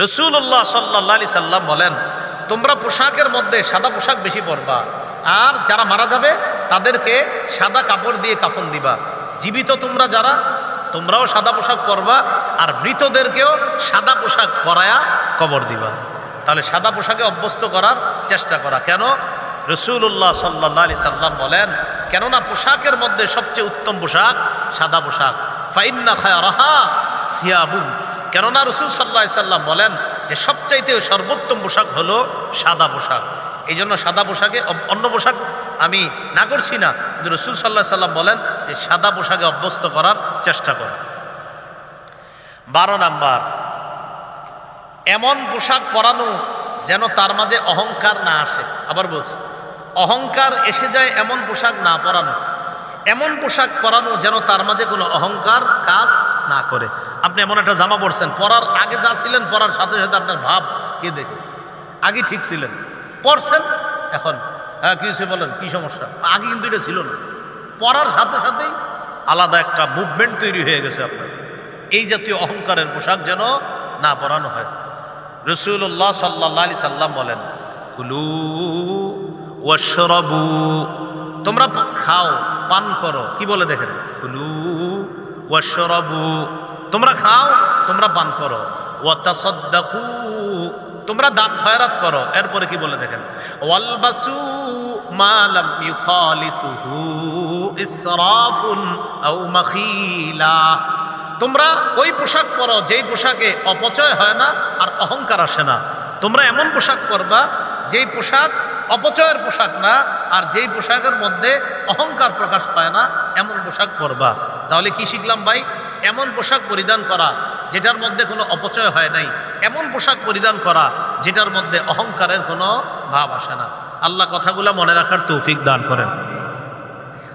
রাসূলুল্লাহ সাল্লাল্লাহু আলাইহি সাল্লাম বলেন, তোমরা পোশাকের মধ্যে সাদা পোশাক বেশি পরবা, আর যারা মারা যাবে তাদেরকে সাদা কাপড় দিয়ে কাফন দিবা। জীবিত তোমরা যারা, তোমরাও সাদা পোশাক পরবা, আর মৃতদেরকেও সাদা পোশাক পরায়া কবর দিবা। তাহলে সাদা পোশাকে অভ্যস্ত করার চেষ্টা করা। কেন? রাসূলুল্লাহ সাল্লাল্লাহু আলাইহি সাল্লাম বলেন, কেননা পোশাকের মধ্যে সবচেয়ে উত্তম পোশাক সাদা পোশাক। ফাইন্না খায়রাহা সিয়াবুন, কেননা রাসূল সাল্লাল্লাহু আলাইহি সাল্লাম বলেন যে সবচাইতে সর্বোত্তম পোশাক হলো সাদা পোশাক। এই জন্য সাদা পোশাকে, অন্য পোশাক আমি না করছি না, কিন্তু রাসূল সাল্লাল্লাহু আলাইহি সাল্লাম বলেন যে সাদা পোশাকে অভ্যস্ত করার চেষ্টা করো। 12 নাম্বার, এমন পোশাক পরানো যেন তার মাঝে অহংকার না আসে। আবার বলছি, অহংকার এসে যায় এমন পোশাক না পরানো। এমন পোশাক পরানো যেন তার মাঝে কোনো অহংকার কাজ না করে। আপনি এমন একটা জামা পরছেন, পরার আগে যা ছিলেন পরার সাথে সাথে আপনার ভাব কে দেখে? আগে ঠিক ছিলেন, পরছেন, এখন হ্যাঁ কি হয়েছে বলেন, কি সমস্যা? আগে কিন্তু এটা ছিল না। পরার সাথে সাথেই আলাদা একটা মুভমেন্ট তৈরি হয়ে গেছে আপনার। এই জাতীয় অহংকারের পোশাক যেন না পরানো হয়। রাসূলুল্লাহ সাল্লাল্লাহু আলাইহি সাল্লাম বলেন, কুলু ওয়াশরাবু, তোমরা খাও পান করো। কি বলে দেখেন? কুলু ওয়াশরাবু, তোমরা খাও তোমরা পান করো। ওয়া তাসাদ্দাকু, তোমরা দান খয়রাত করো। এরপরে কি বলে দেখেন? ওয়ালবাসু মা লাম ইউখালিতুহু ইসরাফুন আও মাখিলা, তোমরা ওই পোশাক পরো যেই পোশাকে অপচয় হয় না আর অহংকার আসে না। তোমরা এমন পোশাক পরবা যেই পোশাক অপচয়ের পোশাক না, আর যেই পোশাকের মধ্যে অহংকার প্রকাশ পায় না, এমন পোশাক পরবা। তাহলে কি শিখলাম ভাই? এমন পোশাক পরিধান করা যেটার মধ্যে কোনো অপচয় হয় নাই, এমন পোশাক পরিধান করা যেটার মধ্যে অহংকারের কোনো ভাব আসে না। আল্লাহ কথাগুলো মনে রাখার তৌফিক দান করেন।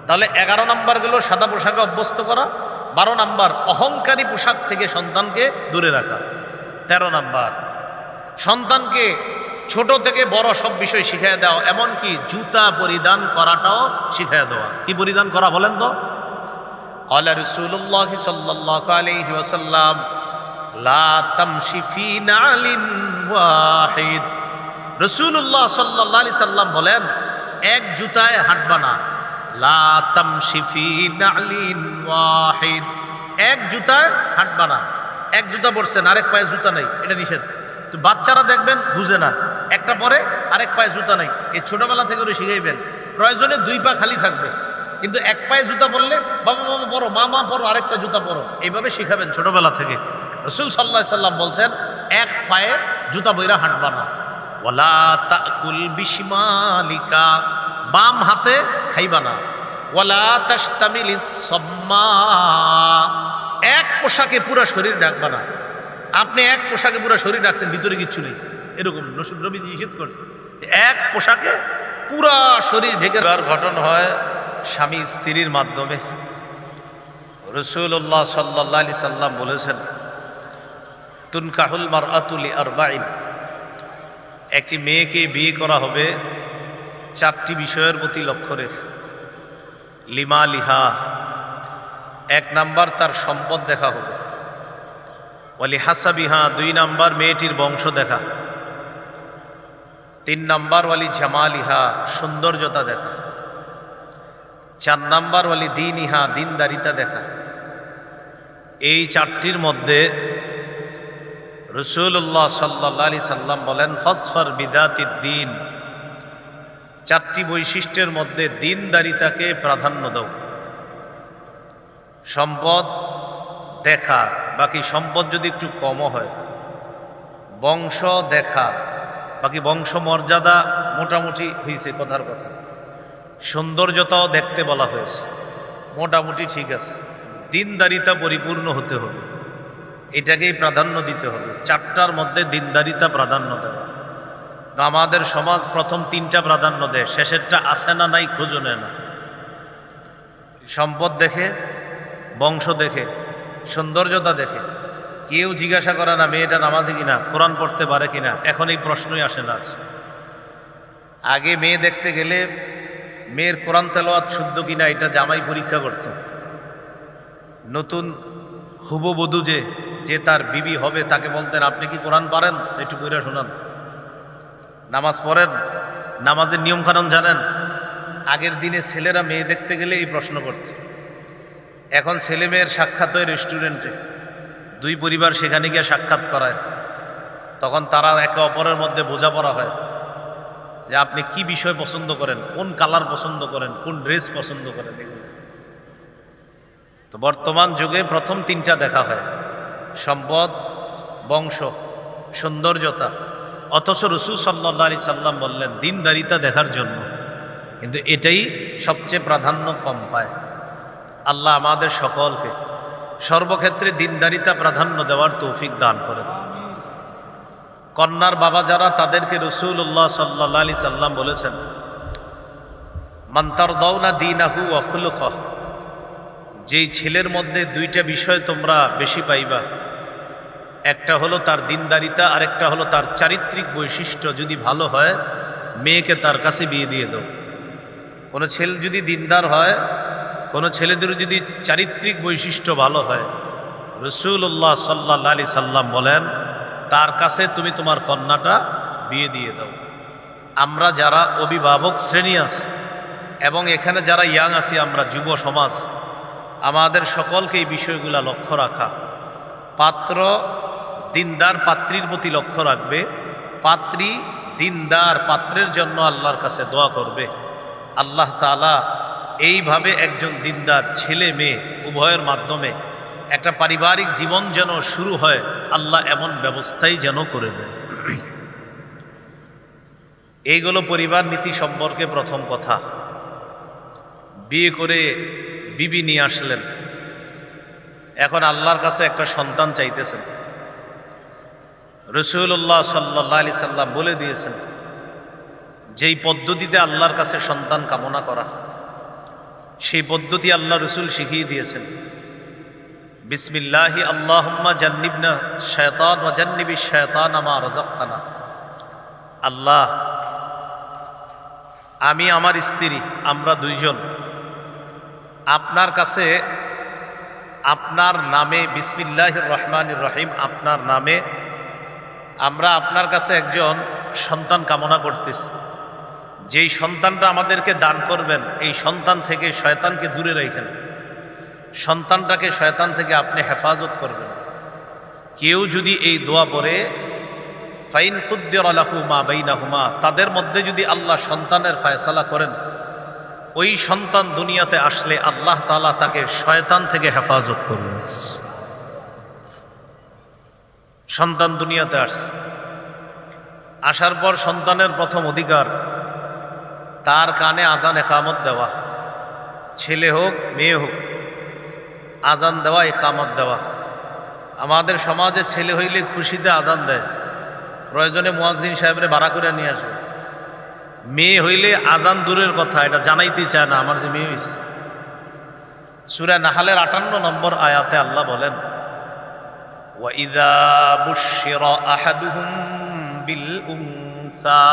তাহলে 11 নাম্বার গেল সাদা পোশাকে অভ্যস্ত করা। 12 নাম্বার, অহংকারী পোশাক থেকে সন্তানকে দূরে রাখা। 13 নাম্বার, সন্তানকে ছোট থেকে বড় সব বিষয় শিখিয়ে দেওয়া, এমনকি জুতা পরিধান করাটাও শিখিয়ে দেওয়া। কি পরিধান করা বলেন তো? ক্বালা রাসূলুল্লাহ সাল্লাল্লাহু আলাইহি ওয়াসাল্লাম, লা তামশি ফি নালিন ওয়াহিদ। রাসূলুল্লাহ সাল্লাল্লাহু আলাইহি সাল্লাম বলেন, এক জুতায় হাঁটবা না। লা তামশি ফি নালিন ওয়াহিদ, এক জুতায় হাঁটবা না। এক জুতা পরছেন, আরেক পায়ে জুতা নাই, এটা নিষেধ। তো বাচ্চারা দেখবেন বুঝে না, একটা পরে আরেক পায়ে জুতা নাই। এই ছোটবেলা থেকে ওরা শিখাইবেন, প্রয়োজনে 2 পা খালি থাকবে, কিন্তু এক পায়ে জুতা পরলে বাবা বাবা পরো, মা মা পরো, আরেকটা জুতা পরো, এইভাবে শিখাবেন ছোটবেলা থেকে। রাসূল সাল্লাল্লাহু আলাইহি সাল্লাম বলছেন, এক পায়ে জুতা বইরা হাঁটবা না। ওয়ালা তাকুল বিশমালিকা, বাম হাতে খাইবা না। ওয়ালা তাশতামিলিস সাম্মা, এক পোশাকে পুরো শরীর ঢাকবা না। আপনি এক পোশাকে পুরো শরীর রাখছেন, ভিতরে কিচ্ছু নেই, এরকম নবীজি নিষেধ করছে। এক পোশাকে পুরা শরীর ঢেকে দেওয়ার ঘটনা হয় স্বামী স্ত্রীর মাধ্যমে। রাসূলুল্লাহ সাল্লাল্লাহু আলাইহি সাল্লাম বলেছেন, তুনকাহুল মারআতু লিআরবাইন, একটি মেয়েকে বিয়ে করা হবে 4টি বিষয়ের প্রতি লক্ষ্য রেখে। লিমালিহা, 1 নাম্বার তার সম্পদ দেখা হবে। ওয়ালি হাসাবিহা, 2 নাম্বার মেয়েটির বংশ দেখা। 3 নাম্বার ওয়ালি জামালিহা, সৌন্দর্যতা দেখা। 4 নাম্বার ওয়ালি দীনিহা, দিনদারিতা দেখা। এই 4টির মধ্যে রাসূলুল্লাহ সাল্লাল্লাহু আলাইহি সাল্লাম বলেন, ফাসফার বিদাতিদ দ্বীন, 4টি বৈশিষ্ট্যের মধ্যে দিনদারিতাকে প্রাধান্য দাও। সম্পদ দেখা, বাকি সম্পদ যদি একটু কমও হয়। বংশ দেখা, বাকি বংশ মর্যাদা মোটামুটি হয়েছে, কথার কথা। সৌন্দর্যতাও দেখতে বলা হয়েছে, মোটামুটি ঠিক আছে। দিনদারিতা পরিপূর্ণ হতে হবে, এটাকেই প্রাধান্য দিতে হবে। 4টার মধ্যে দিনদারিতা প্রাধান্য দেওয়া। আমাদের সমাজ প্রথম 3টা প্রাধান্য দেয়, শেষেরটা আছে না নাই খোঁজও নেয় না। সম্পদ দেখে, বংশ দেখে, সৌন্দর্যতা দেখে। কেউ জিজ্ঞাসা করে না মেয়েটা নামাজি কিনা, কোরআন পড়তে পারে কিনা, এখন এই প্রশ্নই আসে না। আগে মেয়ে দেখতে গেলে মেয়ের কোরআন তেলাওয়াত শুদ্ধ কিনা এটা জামাই পরীক্ষা করত। নতুন হুববধূ যে যে তার বিবি হবে তাকে বলতেন, আপনি কি কোরআন পারেন? একটু পড়ে শোনান। নামাজ পড়েন? নামাজের নিয়মকানুন জানেন? আগের দিনে ছেলেরা মেয়ে দেখতে গেলে এই প্রশ্ন করত। এখন ছেলে মেয়ের সাক্ষাৎ হয় রেস্টুরেন্টে, দুই পরিবার সেখানে গিয়ে সাক্ষাৎ করায়। তখন তারা একে অপরের মধ্যে বোঝাপড়া হয় যে আপনি কি বিষয় পছন্দ করেন, কোন কালার পছন্দ করেন, কোন ড্রেস পছন্দ করেন, এগুলো। তো বর্তমান যুগে প্রথম তিনটা দেখা হয়: সম্পদ, বংশ, সৌন্দর্যতা। অথচ রাসূল সাল্লাল্লাহু আলাইহি সাল্লাম বললেন দিনদারিতা দেখার জন্য, কিন্তু এটাই সবচেয়ে প্রাধান্য কম পায়। আল্লাহ আমাদের সকলকে সর্বক্ষেত্রে দিনদারিতা প্রাধান্য দেওয়ার তৌফিক দান করেন। কন্যার বাবা যারা, তাদেরকে রাসূলুল্লাহ সাল্লাল্লাহু আলাইহি সাল্লাম বলেছেন, মান তারদাউনা দীনাহু ওয়া খুলুকাহু, যেই ছেলের মধ্যে দুইটা বিষয় তোমরা বেশি পাইবা, একটা হলো তার দিনদারিতা, আর একটা হলো তার চারিত্রিক বৈশিষ্ট্য যদি ভালো হয়, মেয়েকে তার কাছে বিয়ে দিয়ে দাও। কোনো ছেলে যদি দিনদার হয়, কোনো ছেলেদের যদি চারিত্রিক বৈশিষ্ট্য ভালো হয়, রাসূলুল্লাহ সাল্লাল্লাহু আলাইহি সাল্লাম বলেন তার কাছে তুমি তোমার কন্যাটা বিয়ে দিয়ে দাও। আমরা যারা অভিভাবক শ্রেণী আছে এবং এখানে যারা ইয়াং আছি, আমরা যুব সমাজ, আমাদের সকলকে এই বিষয়গুলা লক্ষ্য রাখা। পাত্র দিনদার পাত্রীর প্রতি লক্ষ্য রাখবে, পাত্রী দিনদার পাত্রের জন্য আল্লাহর কাছে দোয়া করবে। আল্লাহ তাআলা এইভাবে একজন দিনদার ছেলে মেয়ে উভয়ের মাধ্যমে একটা পারিবারিক জীবন যেন শুরু হয়, আল্লাহ এমন ব্যবস্থাই যেন করে দেয়। এইগুলো পরিবার নীতি সম্পর্কে প্রথম কথা। বিয়ে করে বিবি নিয়ে আসলেন, এখন আল্লাহর কাছে একটা সন্তান চাইতেছেন। রাসূলুল্লাহ সাল্লাল্লাহু আলাইহি সাল্লাম বলে দিয়েছেন যেই পদ্ধতিতে আল্লাহর কাছে সন্তান কামনা করা, সেই পদ্ধতি আল্লাহ রাসূল শিখিয়ে দিয়েছেন। বিসমিল্লাহি আল্লাহুম্মা জান্নিবনা শায়তান ওয়া জান্নিবিশ শায়তানা মা রাযাকতানা। আল্লাহ, আমি আমার স্ত্রী, আমরা দুইজন আপনার কাছে আপনার নামে, বিসমিল্লাহির রহমানির রহিম, আপনার নামে আমরা আপনার কাছে একজন সন্তান কামনা করতেছি। যেই সন্তানটা আমাদেরকে দান করবেন, এই সন্তান থেকে শয়তানকে দূরে রাখেন, সন্তানটাকে শয়তান থেকে আপনি হেফাজত করবেন। কেউ যদি এই দোয়া পড়ে, ফাইন কুদ্দিরা লাহু মা বাইনাহুমা, তাদের মধ্যে যদি আল্লাহ সন্তানের ফায়সালা করেন, ওই সন্তান দুনিয়াতে আসলে আল্লাহ তাআলা তাকে শয়তান থেকে হেফাজত করবেন। সন্তান দুনিয়াতে আসছে, আসার পর সন্তানের প্রথম অধিকার তার কানে আজান একামত দেওয়া, ছেলে হোক মেয়ে হোক, আজান দেওয়া, একামত দেওয়া। আমাদের সমাজে ছেলে হইলে খুশিতে আজান দেয়, প্রয়োজনে মুয়াজ্জিন সাহেবরে ভাড়া করে নিয়ে আসবে। মেয়ে হইলে আজান দূরের কথা, এটা জানাইতে চায় না আমার যে মেয়ে হইছে। সূরা নাহলের 58 নম্বর আয়াতে আল্লাহ বলেন, ওয়াইযা বুশশিরা আহাদুহুম বিল উনসা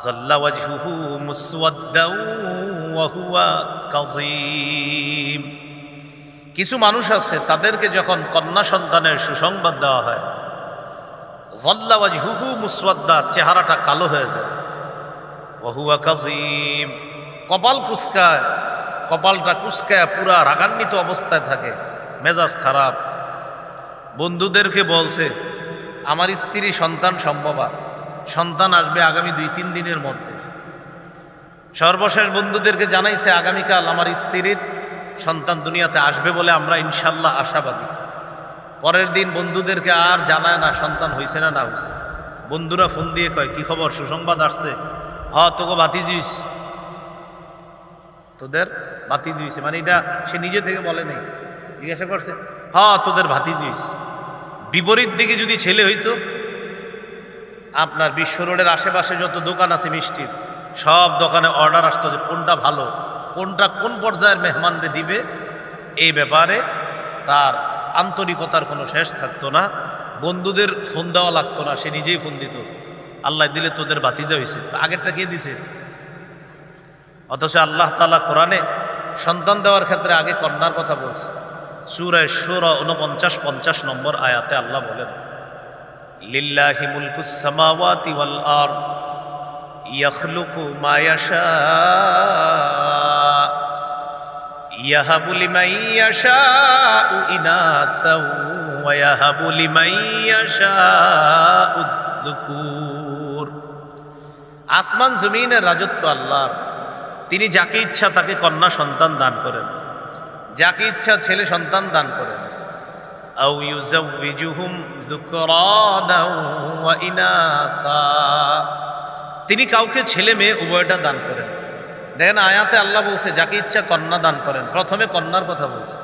যাল্লা ওয়াজহুহু মুসওয়াদ্দাও ওয়া হুয়া কাযীম। কিছু মানুষ আছে, তাদেরকে যখন কন্যা সন্তানের সুসংবাদ দেওয়া হয়, যাল্লা ওয়াজহুহু মুসওয়াদ্দা, চেহারাটা কালো হয়ে যায়, ওয়া হুয়া কাযীম, কপাল কুঁচকায়, কপালটা কুঁচকায় পুরা রাগান্বিত অবস্থায় থাকে, মেজাজ খারাপ। বন্ধুদেরকে বলছে আমার স্ত্রী সন্তান সম্ভবা, সন্তান আসবে আগামী 2-3 দিনের মধ্যে। সর্বশেষ বন্ধুদেরকে জানাইছে আগামীকাল আমার স্ত্রীর সন্তান দুনিয়াতে আসবে বলে আমরা ইনশাল্লাহ আশাবাদী। পরের দিন বন্ধুদেরকে আর জানায় না সন্তান হয়েছে না না হয়েছে। বন্ধুরা ফোন দিয়ে কয়, কি খবর, সুসংবাদ আসছে? হ, তোকে ভাতিজি হইছে। তোদের ভাতিজি হইছে মানে এটা সে নিজে থেকে বলে নাই, জিজ্ঞাসা করছে, হ তোদের ভাতিজি হইছে। বিপরীত দিকে যদি ছেলে হইতো, আপনার বিশ্ব রোডের আশেপাশে যত দোকান আছে মিষ্টির, সব দোকানে অর্ডার আসতো যে কোনটা ভালো, কোনটা কোন পর্যায়ের মেহমানরে দিবে, এই ব্যাপারে তার আন্তরিকতার কোনো শেষ থাকতো না। বন্ধুদের ফোন দেওয়া লাগতো না, সে নিজেই ফোন দিত, আল্লাহ দিলে তোদের ভাতিজা হয়েছে। আগেরটা কে দিছে? অথচ আল্লাহ তাআলা কোরআনে সন্তান দেওয়ার ক্ষেত্রে আগে কন্যার কথা বলছে। সূরা শুরা 49-50 নম্বর আয়াতে আল্লাহ বলেন, লিল্লাহি মুলকুস সামাওয়াতি ওয়াল আরদ ইয়াখলুকু মা ইয়াশা ইয়াহাবু লিমান ইয়াশাউ ইনাসা ওয়া ইয়াহাবু লিমান ইয়াশাউ যুকুর। আসমান জমিনের রাজত্ব আল্লাহর। তিনি যাকে ইচ্ছা তাকে কন্যা সন্তান দান করেন, যাকে ইচ্ছা ছেলে সন্তান দান করেন। আও ইউযাওয়িজুহুম যুকরানা ওয়া ইনাসা, তিনি কাউকে ছেলে মেয়ে উভয়টা দান করেন। দেখেন আয়াতে আল্লাহ বলছে যাকে ইচ্ছা কন্যা দান করেন, প্রথমে কন্যার কথা বলছে।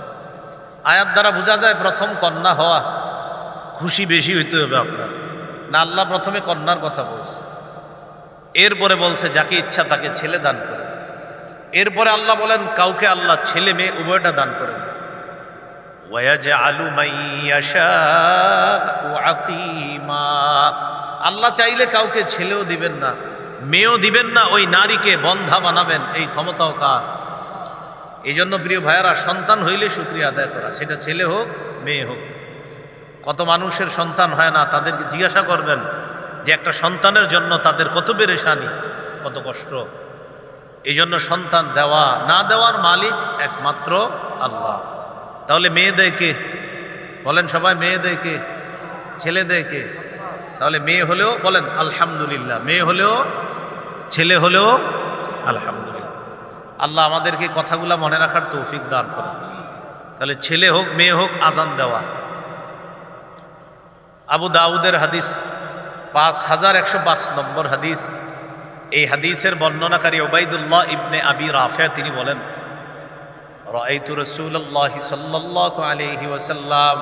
আয়াত দ্বারা বোঝা যায় প্রথম কন্যা হওয়া খুশি বেশি হইতে হবে আপনার, না আল্লাহ প্রথমে কন্যার কথা বলছে, এরপরে বলছে যাকে ইচ্ছা তাকে ছেলে দান করেন। এরপরে আল্লাহ বলেন কাউকে আল্লাহ ছেলে মেয়ে উভয়টা দান করেন। ওয়ায়াজআলু মান ইয়াশাউ আকিমা, আল্লাহ চাইলে কাউকে ছেলেও দিবেন না মেয়েও দিবেন না, ওই নারীকে বন্ধা বানাবেন, এই ক্ষমতাও কার? এই জন্য প্রিয় ভাইয়ারা, সন্তান হইলে শুকরিয়া আদায় করা, সেটা ছেলে হোক মেয়ে হোক। কত মানুষের সন্তান হয় না, তাদেরকে জিজ্ঞাসা করবেন যে একটা সন্তানের জন্য তাদের কত পেরেশানি, কত কষ্ট। এই জন্য সন্তান দেওয়া না দেওয়ার মালিক একমাত্র আল্লাহ। তাহলে মেয়ে দেয় কে? বলেন সবাই, মেয়ে দেয় কে? ছেলে দেয় কে? তাহলে মেয়ে হলেও বলেন আলহামদুলিল্লাহ, মেয়ে হলেও ছেলে হলেও আলহামদুলিল্লাহ। আল্লাহ আমাদেরকে কথাগুলা মনে রাখার তৌফিক দান করেন। তাহলে ছেলে হোক মেয়ে হোক আজান দেওয়া। আবু দাউদের হাদিস 5105 নম্বর হাদিস। এই হাদিসের বর্ণনাকারী উবাইদুল্লাহ ইবনে আবি রাফি তিনি বলেন, রাআইতু রাসূলুল্লাহ সাল্লাল্লাহু আলাইহি ওয়াসাল্লাম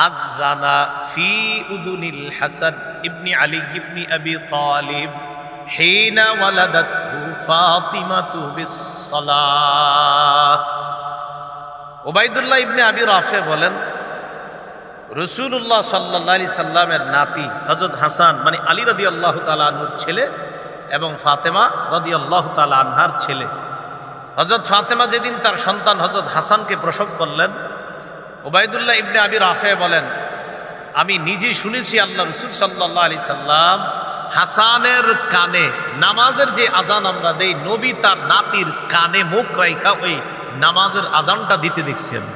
আযানা ফি উযুনিল হাসান ইবনে আলী ইবনে আবি তালিব হিনা ওয়ালাদাতহু ফাতিমাতু বিস-সালাহ। উবাইদুল্লাহ ইবনে আবি রাফি বলেন, রাসূলুল্লাহ সাল্লাল্লাহু আলাইহি সাল্লামের নাতি হযরত হাসান মানে আলী রাদিয়াল্লাহু তাআলা আনহুর ছেলে এবং ফাতেমা রাদিয়াল্লাহু তাআলা আনহার ছেলে। হযরত ফাতেমা যেদিন তার সন্তান হযরত হাসানকে প্রসব করলেন, উবাইদুল্লাহ ইবনে আবি রাফি বলেন, আমি নিজেই শুনেছি আল্লাহ রাসূল সাল্লাল্লাহু আলাইহি সাল্লাম হাসানের কানে নামাজের যে আজান আমরা দেই, নবী তার নাতির কানে মুখ রাইখা ওই নামাজের আজানটা দিতে দেখছি আমি।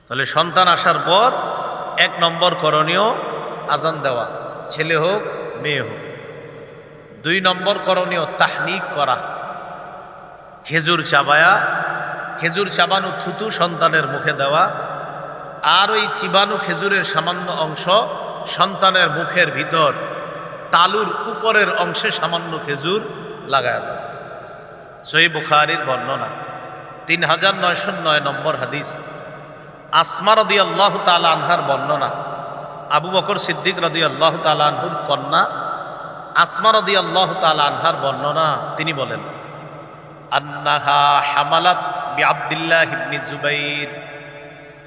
তাহলে সন্তান আসার পর 1 নম্বর করণীয় আজান দেওয়া, ছেলে হোক মেয়ে হোক। 2 নম্বর করণীয় তাহনিক করা, খেজুর চাবায়া, খেজুর চাবানো থুতু সন্তানের মুখে দেওয়া, আর ওই চিবানো খেজুরের সামান্য অংশ সন্তানের মুখের ভিতর তালুর উপরের অংশে সামান্য খেজুর লাগায় দেওয়া। সহিহ বুখারীর বর্ণনা 3909 নম্বর হাদিস। আসমা রাদিয়াল্লাহু তাআলা আনহার বর্ণনা, আবু বকর সিদ্দিক রাদিয়াল্লাহু তাআলা আনহুর কন্যা আসমা রাদিয়াল্লাহু তাআলা আনহার বর্ণনা, তিনি বলেন, আন্নাহা হামালাত বিআব্দুল্লাহ ইবনে জুবাইর,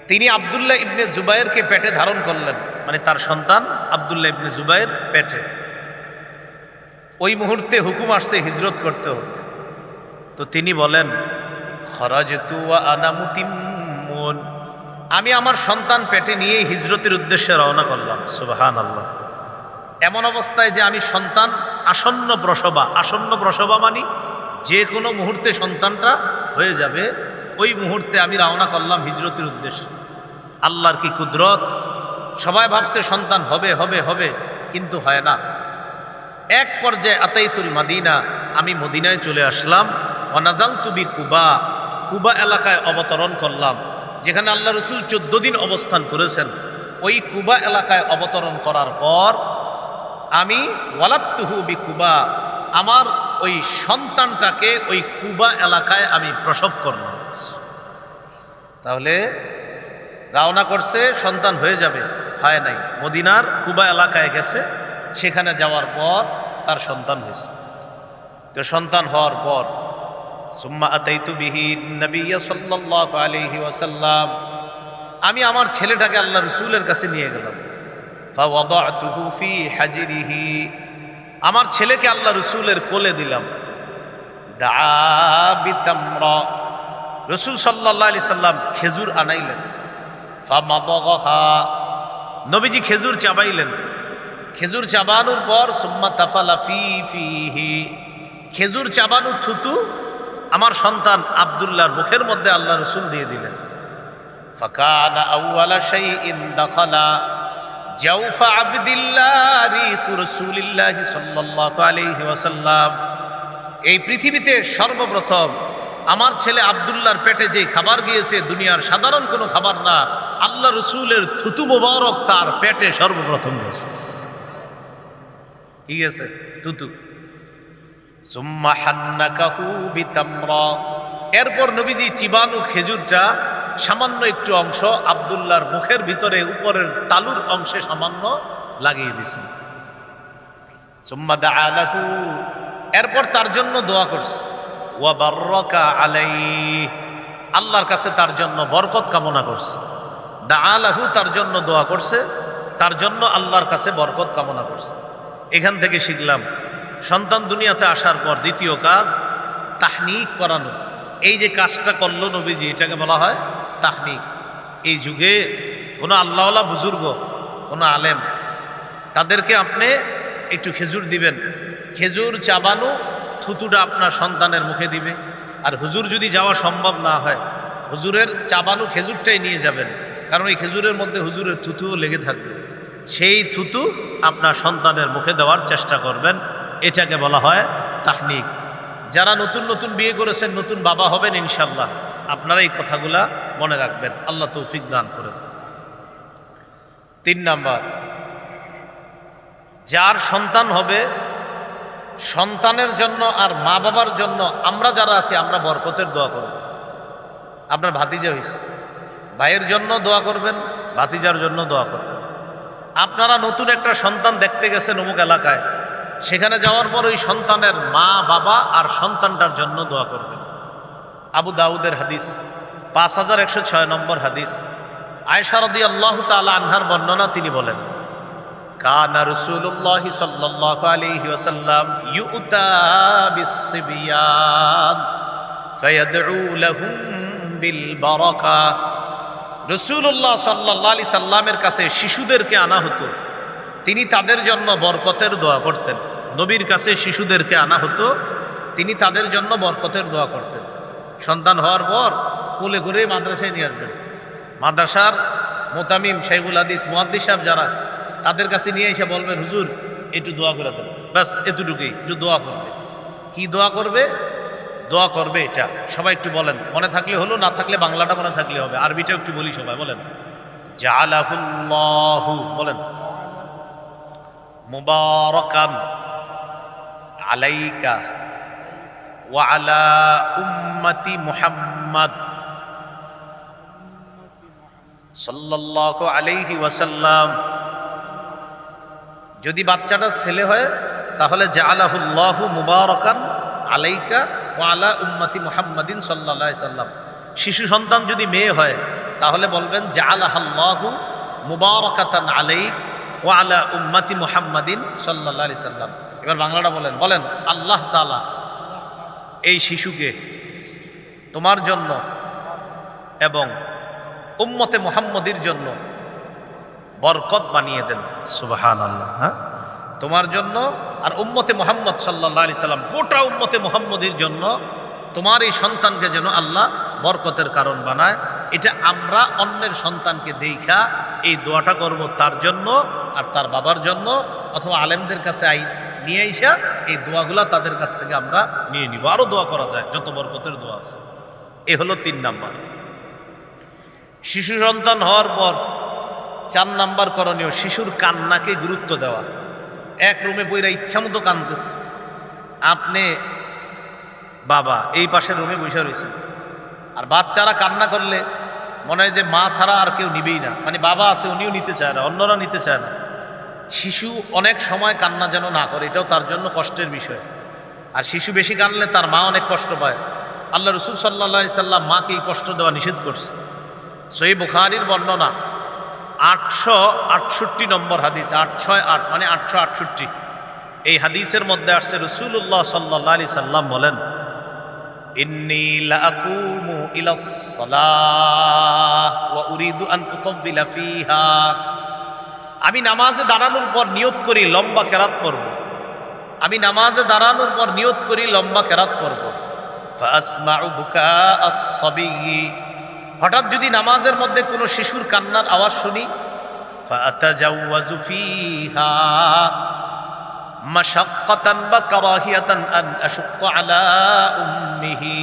তিনি আব্দুল্লাহ ইবনে জুবাইরকে পেটে ধারণ করলেন, মানে তার সন্তান আব্দুল্লাহ ইবনে জুবাইর পেটে। ওই মুহূর্তে হুকুম আসছে হিজরত করতে হবে। তো তিনি বলেন, খরাজতু ওয়া আনা মুতিম্মুন, আমি আমার সন্তান পেটে নিয়ে হিজরতের উদ্দেশ্যে রওনা করলাম। সুবহানাল্লাহ। এমন অবস্থায় যে আমি সন্তান আসন্ন প্রসবা মানে যে কোনো মুহূর্তে সন্তানটা হয়ে যাবে, ওই মুহূর্তে আমি রওনা করলাম হিজরতের উদ্দেশ্যে। আল্লাহর কি কুদরত! সবাই ভাবছে সন্তান হবে হবে হবে, কিন্তু হয় না। এক পর্যায়ে আতাইতুল মাদিনা, আমি মদিনায় চলে আসলাম। ওয়া নাযালতু বি কুবা, কুবা এলাকায় অবতরণ করলাম, যেখানে আল্লাহ রাসূল 14 দিন অবস্থান করেছেন। ওই কুবা এলাকায় অবতরণ করার পর আমি ওয়ালাদতুহু বি কুবা, আমার ওই সন্তানটাকে ওই কুবা এলাকায় আমি প্রসব করলাম। তাহলে রওনা করছে, সন্তান হয়ে যাবে, হয় নাই। মদিনার কুবা এলাকায় গেছে, সেখানে যাওয়ার পর তার সন্তান হয়েছে। তো সন্তান হওয়ার পর সুম্মা আতাইতু বিহি নবিয়্য সাল্লাল্লাহু আলাইহি ওয়াসাল্লাম, আমি আমার ছেলেটাকে আল্লাহ রাসূলের কাছে নিয়ে গেলাম। ফাওয়াদাতুহু ফি হাজরিহি, আমার ছেলেকে আল্লাহ রাসূলের কোলে দিলাম। দা বিতামরা, রসুল সাল্লাল্লাহু আলাইহি সাল্লাম খেজুর আনাইলেন, ফামাদাগহা, নবীজি খেজুর চাবাইলেন। খেজুর চাবানোর পর সুম্মা তাফালা ফিহি, খেজুর চাবানো থুতু আমার সন্তান আব্দুল্লাহর মুখের মধ্যে আল্লাহ রসুল দিয়ে দিলেন। ফাকানা আউওয়ালা শাইইন দাখালা জাওফা আবদিল্লাহ রিকু রাসূলিল্লাহি সাল্লাল্লাহু আলাইহি ওয়াসাল্লাম, এই পৃথিবীতে সর্বপ্রথম আমার ছেলে আব্দুল্লাহর পেটে যে খাবার গিয়েছে, দুনিয়ার সাধারণ কোনো খাবার না, আল্লাহ রসুলের থুতু মোবারক তার পেটে সর্বপ্রথম গেছে। কি গেছে? থুতু। সুম্মা হান্নাকাহু বিতামরা, এরপর নবীজি চিবানো খেজুরটা সামান্য একটু অংশ আব্দুল্লাহর মুখের ভিতরে উপরের তালুর অংশে সামান্য লাগিয়ে দিয়েছেন। সুম্মা দাআ লাহু, এরপর তার জন্য দোয়া করছে। ওয়া বাররাকা আলাইহি, আল্লাহর কাছে তার জন্য বরকত কামনা করছে। দাআ লাহু, তার জন্য দোয়া করছে, তার জন্য আল্লাহর কাছে বরকত কামনা করছে। এখান থেকে শিখলাম সন্তান দুনিয়াতে আসার পর দ্বিতীয় কাজ তাহনিক করানো। এই যে কাজটা করলো নবীজি, এটাকে বলা হয় তাহনিক। এই যুগে কোনো আল্লাহওয়ালা বুজুর্গ, কোনো আলেম, তাদেরকে আপনি একটু খেজুর দিবেন। খেজুর চাবানো থুতুটা আপনার সন্তানের মুখে দিবে। আর হুজুর যদি যাওয়া সম্ভব না হয়, হুজুরের চাবানো খেজুরটাই নিয়ে যাবেন, কারণ এই খেজুরের মধ্যে হুজুরের থুতুও লেগে থাকবে। সেই থুতু আপনার সন্তানের মুখে দেওয়ার চেষ্টা করবেন। এটাকে বলা হয় তাহনিক। যারা নতুন নতুন বিয়ে করেছেন, নতুন বাবা হবেন, ইনশাল্লাহ আপনারা এই কথাগুলা মনে রাখবেন। আল্লাহ তৌফিক দান করেন। 3 নাম্বার, যার সন্তান হবে, সন্তানের জন্য আর মা বাবার জন্য আমরা যারা আছি, আমরা বরকতের দোয়া করব। আপনার ভাতিজা হইছে, ভাইয়ের জন্য দোয়া করবেন, ভাতিজার জন্য দোয়া করবেন। আপনারা নতুন একটা সন্তান দেখতে গেছেন অমুক এলাকায়, সেখানে যাওয়ার পর ওই সন্তানের মা বাবা আর সন্তানটার জন্য দোয়া করবেন। আবু দাউদের হাদিস 5106 নম্বর হাদিস, আয়েশা রাদিয়াল্লাহু তাআলা আনহার বর্ণনা, তিনি বলেন, কানা রাসূলুল্লাহ সাল্লাল্লাহু আলাইহি ওয়াসাল্লাম ইউতা বিস-সিবিয়ান ফায়াদউ লাহুম বিল বারাকাহ, রাসূলুল্লাহ সাল্লাল্লাহু আলাইহি সাল্লামের কাছে শিশুদেরকে আনা হতো, তিনি তাদের জন্য বরকতের দোয়া করতেন। নবীর কাছে শিশুদেরকে আনা হতো, তিনি তাদের জন্য বরকতের দোয়া করতেন। সন্তান হওয়ার পর কোলে করে মাদ্রাসায় নিয়ে আসবেন। মাদ্রাসার মোতামিম, শাইখুল হাদিস, মুহাদ্দিস সাহেব যারা, তাদের কাছে নিয়ে এসে বলবেন, হুজুর একটু দোয়া করে দেন। ব্যাস এতটুকুই, একটু দোয়া করবে। কি দোয়া করবে? দোয়া করবে এটা সবাই একটু বলেন, মনে থাকলে হলো, না থাকলে বাংলাটা মনে থাকলে হবে, আরবিটা একটু বলি সবাই, বলেন জাআলাহুল্লাহু, বলেন মুবারাকান আলাইকা ওয়া আলা উম্মতি মুহাম্মদ সাল্লাল্লাহু আলাইহি ওয়াসাল্লাম। যদি বাচ্চাটা ছেলে হয় তাহলে জাআলাহুল্লাহু মুবারাকান আলাইকা ওয়া আলা উম্মতি মুহাম্মাদিন সাল্লাল্লাহু আলাইহি সাল্লাম। শিশু সন্তান যদি মেয়ে হয় তাহলে বলবেন জাআলাহাল্লাহু মুবারাকাতান আলাইক ওয়া আলা উম্মতি মুহাম্মাদিন সাল্লাল্লাহু আলাইহি সাল্লাম। এবার বাংলাটা বলেন, বলেন আল্লাহ তাআলা এই শিশুকে তোমার জন্য এবং উম্মতে মুহাম্মদির জন্য বরকত বানিয়ে দেন। সুবহানাল্লাহ। হ্যাঁ, তোমার জন্য আর উম্মতে মুহাম্মদ সাল্লাল্লাহু আলাইহি সাল্লাম, গোটা উম্মতে মুহাম্মদির জন্য তোমার এই সন্তানকে যেন আল্লাহ বরকতের কারণ বানায়। এটা আমরা অন্যের সন্তানকে দেখা এই দোয়াটা করব তার জন্য আর তার বাবার জন্য, অথবা আলেমদের কাছে নিয়ে আইসা এই দোয়াগুলা তাদের কাছ থেকে আমরা নিয়ে নিব। আরো দোয়া করা যায়, যত বরকতের দোয়া আছে। এ হলো 3 নাম্বার। শিশু সন্তান হওয়ার পর 4 নাম্বার করণীয়, শিশুর কান্নাকে গুরুত্ব দেওয়া। এক রুমে বইরা ইচ্ছা মতো কান্দতেছে, আপনি বাবা এই পাশের রুমে বসে রয়েছেন, আর বাচ্চারা কান্না করলে মনে হয় যে মা ছাড়া আর কেউ নিবেই না, মানে বাবা আছে উনিও নিতে চায় না, অন্যরা নিতে চায় না। শিশু অনেক সময় কান্না যেন না করে, এটাও তার জন্য কষ্টের বিষয়। আর শিশু বেশি কাঁদলে তার মা অনেক কষ্ট পায়। আল্লাহ রাসূল সাল্লাল্লাহু আলাইহি সাল্লাম মাকে এই কষ্ট দেওয়া নিষেধ করছে। সহিহ বুখারীর বর্ণনা 868 নম্বর হাদিস, 868 মানে 868। এই হাদিসের মধ্যে আসছে রাসূলুল্লাহ সাল্লাল্লাহু আলাইহি সাল্লাম বলেন, ইন্নী লাআকুমু ইলাস সালাহ ওয়া উরিদু আন উতাব্বিলা ফিহা, আমি নামাজে দাঁড়ানোর পর নিয়ত করি লম্বা কেরাত পড়ব, আমি নামাজে দাঁড়ানোর পর নিয়ত করি লম্বা কেরাত পড়ব। ফাসমাউ বুকাআস সাবিয়্যি, হঠাৎ যদি নামাজের মধ্যে কোনো শিশুর কান্নার আওয়াজ শুনি, ফাআতাজাওয়াজু ফিহা মাশাক্কাতান বা কারাহিয়াতান আন আশুক্কা আলা উম্মিহি,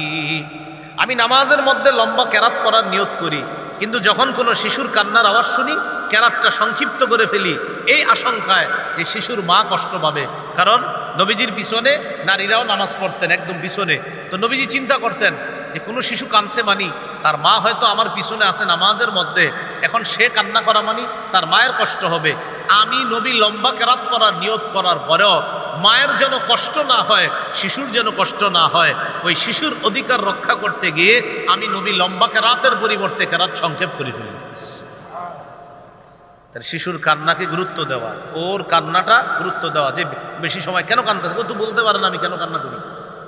আমি নামাজের মধ্যে লম্বা কেরাত পড়ার নিয়ত করি, কিন্তু যখন কোনো শিশুর কান্নার আওয়াজ শুনি কেরাতটা সংক্ষিপ্ত করে ফেলি এই আশঙ্কায় যে শিশুর মা কষ্ট পাবে। কারণ নবীজির পিছনে নারীরাও নামাজ পড়তেন একদম পিছনে, তো নবীজি চিন্তা করতেন যে কোনো শিশু কাঁদছে মানি তার মা হয়তো আমার পিছনে আছে নামাজের মধ্যে, এখন সে কান্না করা মানি তার মায়ের কষ্ট হবে। আমি নবী লম্বা কেরাত পড়ার নিয়ত করার পরেও মায়ের যেন কষ্ট না হয়, শিশুর যেন কষ্ট না হয়, ওই শিশুর অধিকার রক্ষা করতে গিয়ে আমি নবী লম্বা কেরাতের পরিবর্তে কেরাত সংক্ষেপ করে ফেলি। তার শিশুর কান্নাকে গুরুত্ব দেওয়া, ওর কান্নাটা গুরুত্ব দেওয়া, যে বেশি সময় কেন কাঁদতেছে ও তো বলতে পারে না আমি কেন কান্না করি,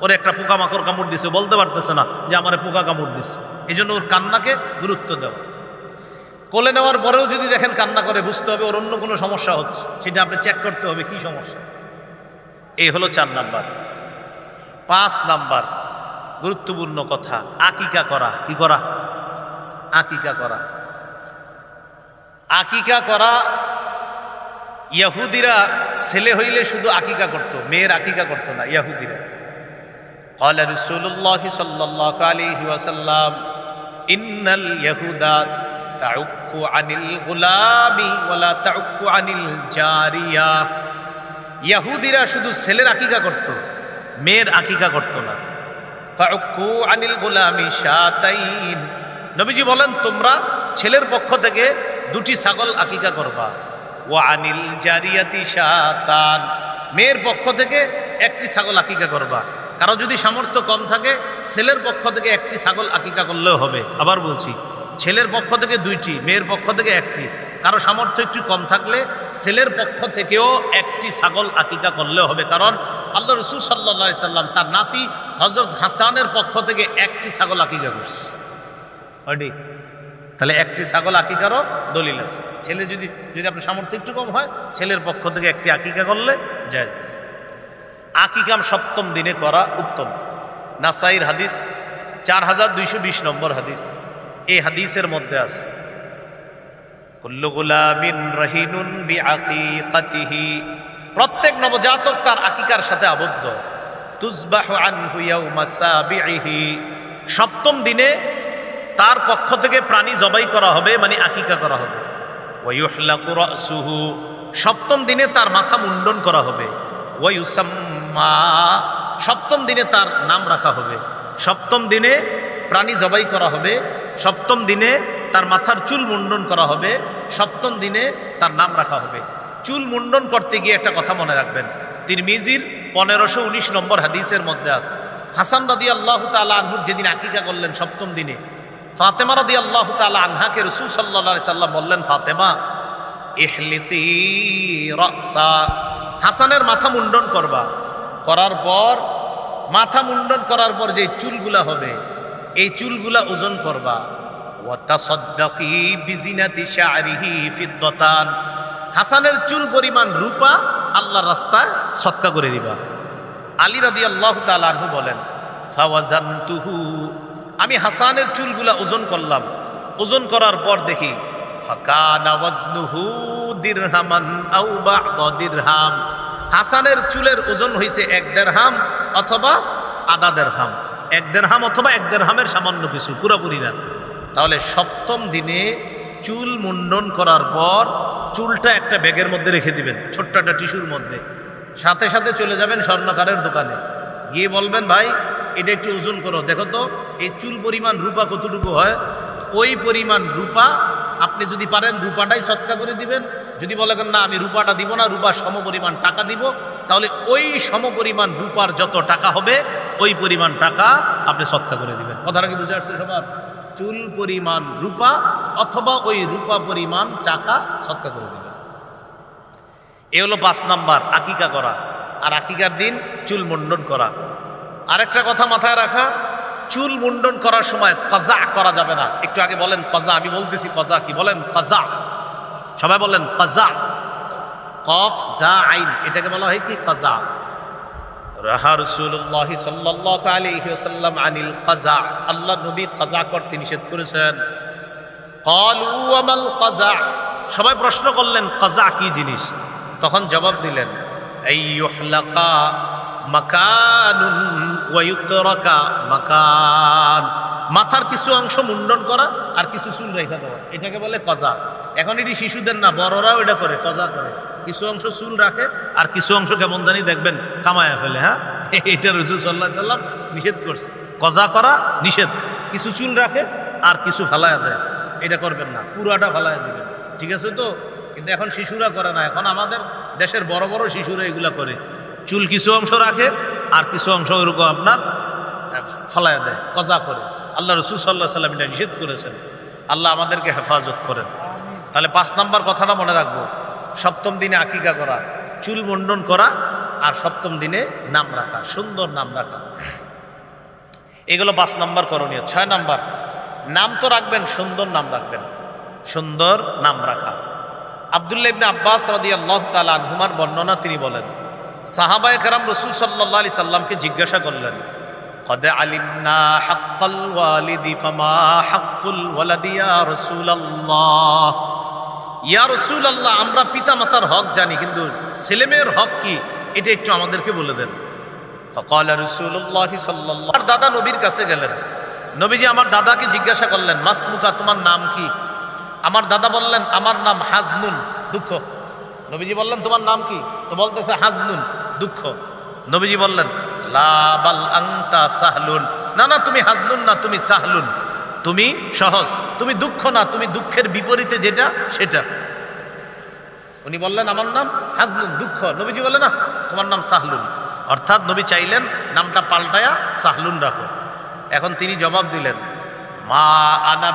ওর একটা পোকা মাকড় কামড় দিছে বলতে পারতেছে না যে আমার পোকা কামড় দিচ্ছে, এই জন্য ওর কান্নাকে গুরুত্ব দেওয়া। কোলে নেওয়ার পরেও যদি দেখেন কান্না করে বুঝতে হবে ওর অন্য কোনো সমস্যা হচ্ছে, সেটা আপনি চেক করতে হবে কি সমস্যা। এই হলো 4 নাম্বার। 5 নাম্বার গুরুত্বপূর্ণ কথা, আকিকা করা। কি করা? আকিকা করা। আকিকা করা, ইহুদিরা ছেলে হইলে শুধু আকিকা করত, মেয়ের আকিকা করত না ইহুদিরা। قال رسول الله صلى الله عليه وسلم إن اليهودا تعق عن الغلام ولا تعق عن الجارية, ইহুদিরা শুধু ছেলের আকিকা করত, মেয়ের আকিকা করত না। ফাউকু আনিল গুলামি শাতাইন, নবীজি বলেন তোমরা ছেলের পক্ষ থেকে 2টি ছাগল আকিকা করবা। ওয়া আনিল জারিয়াতি শাতান, মেয়ের পক্ষ থেকে 1টি ছাগল আকিকা করবা। কারো যদি সামর্থ্য কম থাকে ছেলের পক্ষ থেকে 1টি ছাগল আকিকা করলেও হবে। আবার বলছি, ছেলের পক্ষ থেকে 2টি, মেয়ের পক্ষ থেকে 1টি। কারো সামর্থ্য একটু কম থাকলে ছেলের পক্ষ থেকেও 1টি ছাগল আকিকা করলেও হবে। কারণ আল্লাহ রাসূল সাল্লাল্লাহু আলাইহি সাল্লাম তার নাতি হযরত হাসানের পক্ষ থেকে 1টি ছাগল আকিকা করছে। তাহলে 1টি ছাগল আকিকারও দলিল আছে। ছেলে যদি আপনার সামর্থ্য একটু কম হয় ছেলের পক্ষ থেকে 1টি আকিকা করলে জায়েজ। আকিকা 7ম দিনে করা উত্তম। নাসাইর হাদিস 4220 নম্বর হাদিস, এই হাদিসের মধ্যে আছে কুল্লু গুলামিন রাহিনুন বিআকিকাতিহি, প্রত্যেক নবজাতক তার আকিকার সাথে আবদ্ধ। তুযবাহু আনহু ইয়াউমা সাবিহি, 7ম দিনে তার পক্ষ থেকে প্রাণী জবাই করা হবে, মানে আকিকা করা হবে। ওয়া ইউহলাকু রাসুহু, 7ম দিনে তার মাথা মুন্ডন করা হবে। ওয়া ইউসাম্মা, 7ম দিনে তার নাম রাখা হবে। 7ম দিনে প্রাণী জবাই করা হবে, 7ম দিনে তার মাথার চুল মুন্ডন করা হবে, 7ম দিনে তার নাম রাখা হবে। চুল মুন্ডন করতে গিয়ে একটা কথা মনে রাখবেন, তিরমিজির 1519 নম্বর হাদিসের মধ্যে আছে হাসান রাদিয়াল্লাহু তাআলা আনহুর যেদিন আকিকা করলেন 7ম দিনে, ফাতেমা রাদিয়াল্লাহু তাআলা আনহাকে রাসূল সাল্লাল্লাহু আলাইহি সাল্লাম বললেন, ফাতেমা ইহলিতি রাসা, হাসানের মাথা মুন্ডন করবা। করার পর মাথা মুন্ডন করার পর যে চুলগুলা হবে এই চুলগুলা ওজন করবা। ওয়া তাসাদ্দাকি বিজিনাতি শা'রিহি ফিদ্দাতান, হাসানের চুল পরিমাণ রূপা আল্লাহর রাস্তায় সদকা করে দিবা। আলী রাদিয়াল্লাহু তাআলা আনহু বলেন, ফাওয়াজানতুহু, আমি হাসানের চুলগুলা ওজন করলাম। ওজন করার পর দেখি ফাকানা ওয়াজনুহু দিরহামান আও বা'দা দিরহাম, হাসানের চুলের ওজন হইছে 1 দিরহাম অথবা আধা দিরহাম, 1 দিরহাম অথবা 1 দিরহামের সামান্য কিছু, পুরোপুরি না। তাহলে 7ম দিনে চুল মুন্ডন করার পর চুলটা একটা ব্যাগের মধ্যে রেখে দিবেন, ছোট্ট একটা টিস্যুর মধ্যে। সাথে সাথে চলে যাবেন স্বর্ণকারের দোকানে, গিয়ে বলবেন, ভাই এটা একটু ওজন করো, দেখো তো এই চুল পরিমাণ রূপা কতটুকু হয়। ওই পরিমাণ রূপা আপনি যদি পারেন রূপাটাই সৎকা করে দিবেন। যদি বলেন না আমি রূপাটা দিব না, রূপার সম পরিমাণ টাকা দিব, তাহলে ওই সম পরিমাণ রূপার যত টাকা হবে ওই পরিমাণ টাকা আপনি সৎকা করে দিবেন। কথাটা কি বুঝে আসছে সবার? চুল পরিমাণ রূপা অথবা ওই রূপা পরিমাণ টাকা সৎকা করে দিবেন। এ হলো 5 নাম্বার, আকিকা করা। আর আকিকার দিন চুল মুন্ডন করা। আরেকটা কথা মাথায় রাখা, চুল মুন্ডন করার সময় কাজা করা যাবে না। একটু আগে বলেন কাজা, আমি বলতেছি কাজা কি, বলেন কাজা, সবাই বলেন কাজা, কফ জা আইন, এটাকে বলা হয় কি কাজা। রাহা রাসূলুল্লাহ সাল্লাল্লাহু আলাইহি ওয়াসাল্লাম আনিল কাজা, আল্লাহ নবী কাজা করতে নিষেধ করেছেন। ক্বালু ওয়া মাল কাজা, সবাই প্রশ্ন করলেন কাজা কি জিনিস? তখন জবাব দিলেন আইয়ুহলাকা মাকানুন ওয়া ইউতরাকা মাকান, মাথার কিছু অংশ মুন্ডন করা আর কিছু চুল রেখে দেওয়া, এটাকে বলে কাজা। এখন এটি শিশুদের না, বড়রাও এটা করে, কাজা করে, কিছু অংশ চুল রাখে আর কিছু অংশ কেমন জানি দেখবেন কামায়া ফেলে। হ্যাঁ, এটা রাসূল সাল্লাল্লাহু আলাইহি সাল্লাম নিষেধ করছে, কাজা করা নিষেধ, কিছু চুল রাখে আর কিছু ফালায়া দেয়, এটা করবেন না, পুরাটা ফালায়া দিবেন, ঠিক আছে তো? কিন্তু এখন শিশুরা করে না, এখন আমাদের দেশের বড় বড় শিশুরা এগুলা করে, চুল কিছু অংশ রাখে আর কিছু অংশ ওইরকম আপনার ফালায়া দেয়, কাজা করে। আল্লাহ রাসূল সাল্লাল্লাহু আলাইহি সাল্লাম এটা নিষেধ করেছেন। আল্লাহ আমাদেরকে হেফাজত করেন। তাহলে 5 নাম্বার কথাটা মনে রাখবো, সপ্তম দিনে আকিকা করা, চুল মুন্ডন করা আর সপ্তম দিনে নাম রাখা, সুন্দর নাম রাখা, এগুলো 5 নাম্বার করণীয়। 6 নাম্বার, নাম তো রাখবেন, সুন্দর নাম রাখবেন, সুন্দর নাম রাখা। আব্দুল্লাহ ইবনে আব্বাস রাদিয়াল্লাহু তাআলা আনহুমার বর্ণনা, তিনি বলেন সাহাবায়ে কেরাম রাসূল সাল্লাল্লাহু আলাইহি সাল্লামকে জিজ্ঞাসা করলেন, কদ আলিমনা হাক্কাল ওয়ালিদি ফামা হাক্কুল ওয়ালাদি ইয়া রাসূলুল্লাহ, ইয়া রাসূলুল্লাহ, আমরা পিতা মাতার হক জানি, কিন্তু ছেলেমেয়ের হক কি এটা একটু আমাদেরকে বলে দেন। ফাকালা রাসূলুল্লাহ সাল্লাল্লাহু, আর দাদা নবীর কাছে গেলেন, নবীজি আমার দাদাকে জিজ্ঞাসা করলেন, মাসমুকা, তোমার নাম কি? আমার দাদা বললেন, আমার নাম হাজনুন, দুঃখ। নবীজি বললেন, তোমার নাম কি? তো বলতেছে হাজনুন, দুঃখ। নবীজি বললেন, লা বাল আনতা সাহলুন, না না, তুমি হাজনুন না, তুমি সাহলুন, তুমি সহজ, তুমি দুঃখ না, তুমি দুঃখের বিপরীতে যেটা সেটা। উনি বললেন আমার নাম হাজনুন, দুঃখ। নবীজি বললেন, না, তোমার নাম সাহলুন। অর্থাৎ নবী চাইলেন নামটা পাল্টায়া সাহলুন রাখো। এখন তিনি জবাব দিলেন, মা আনা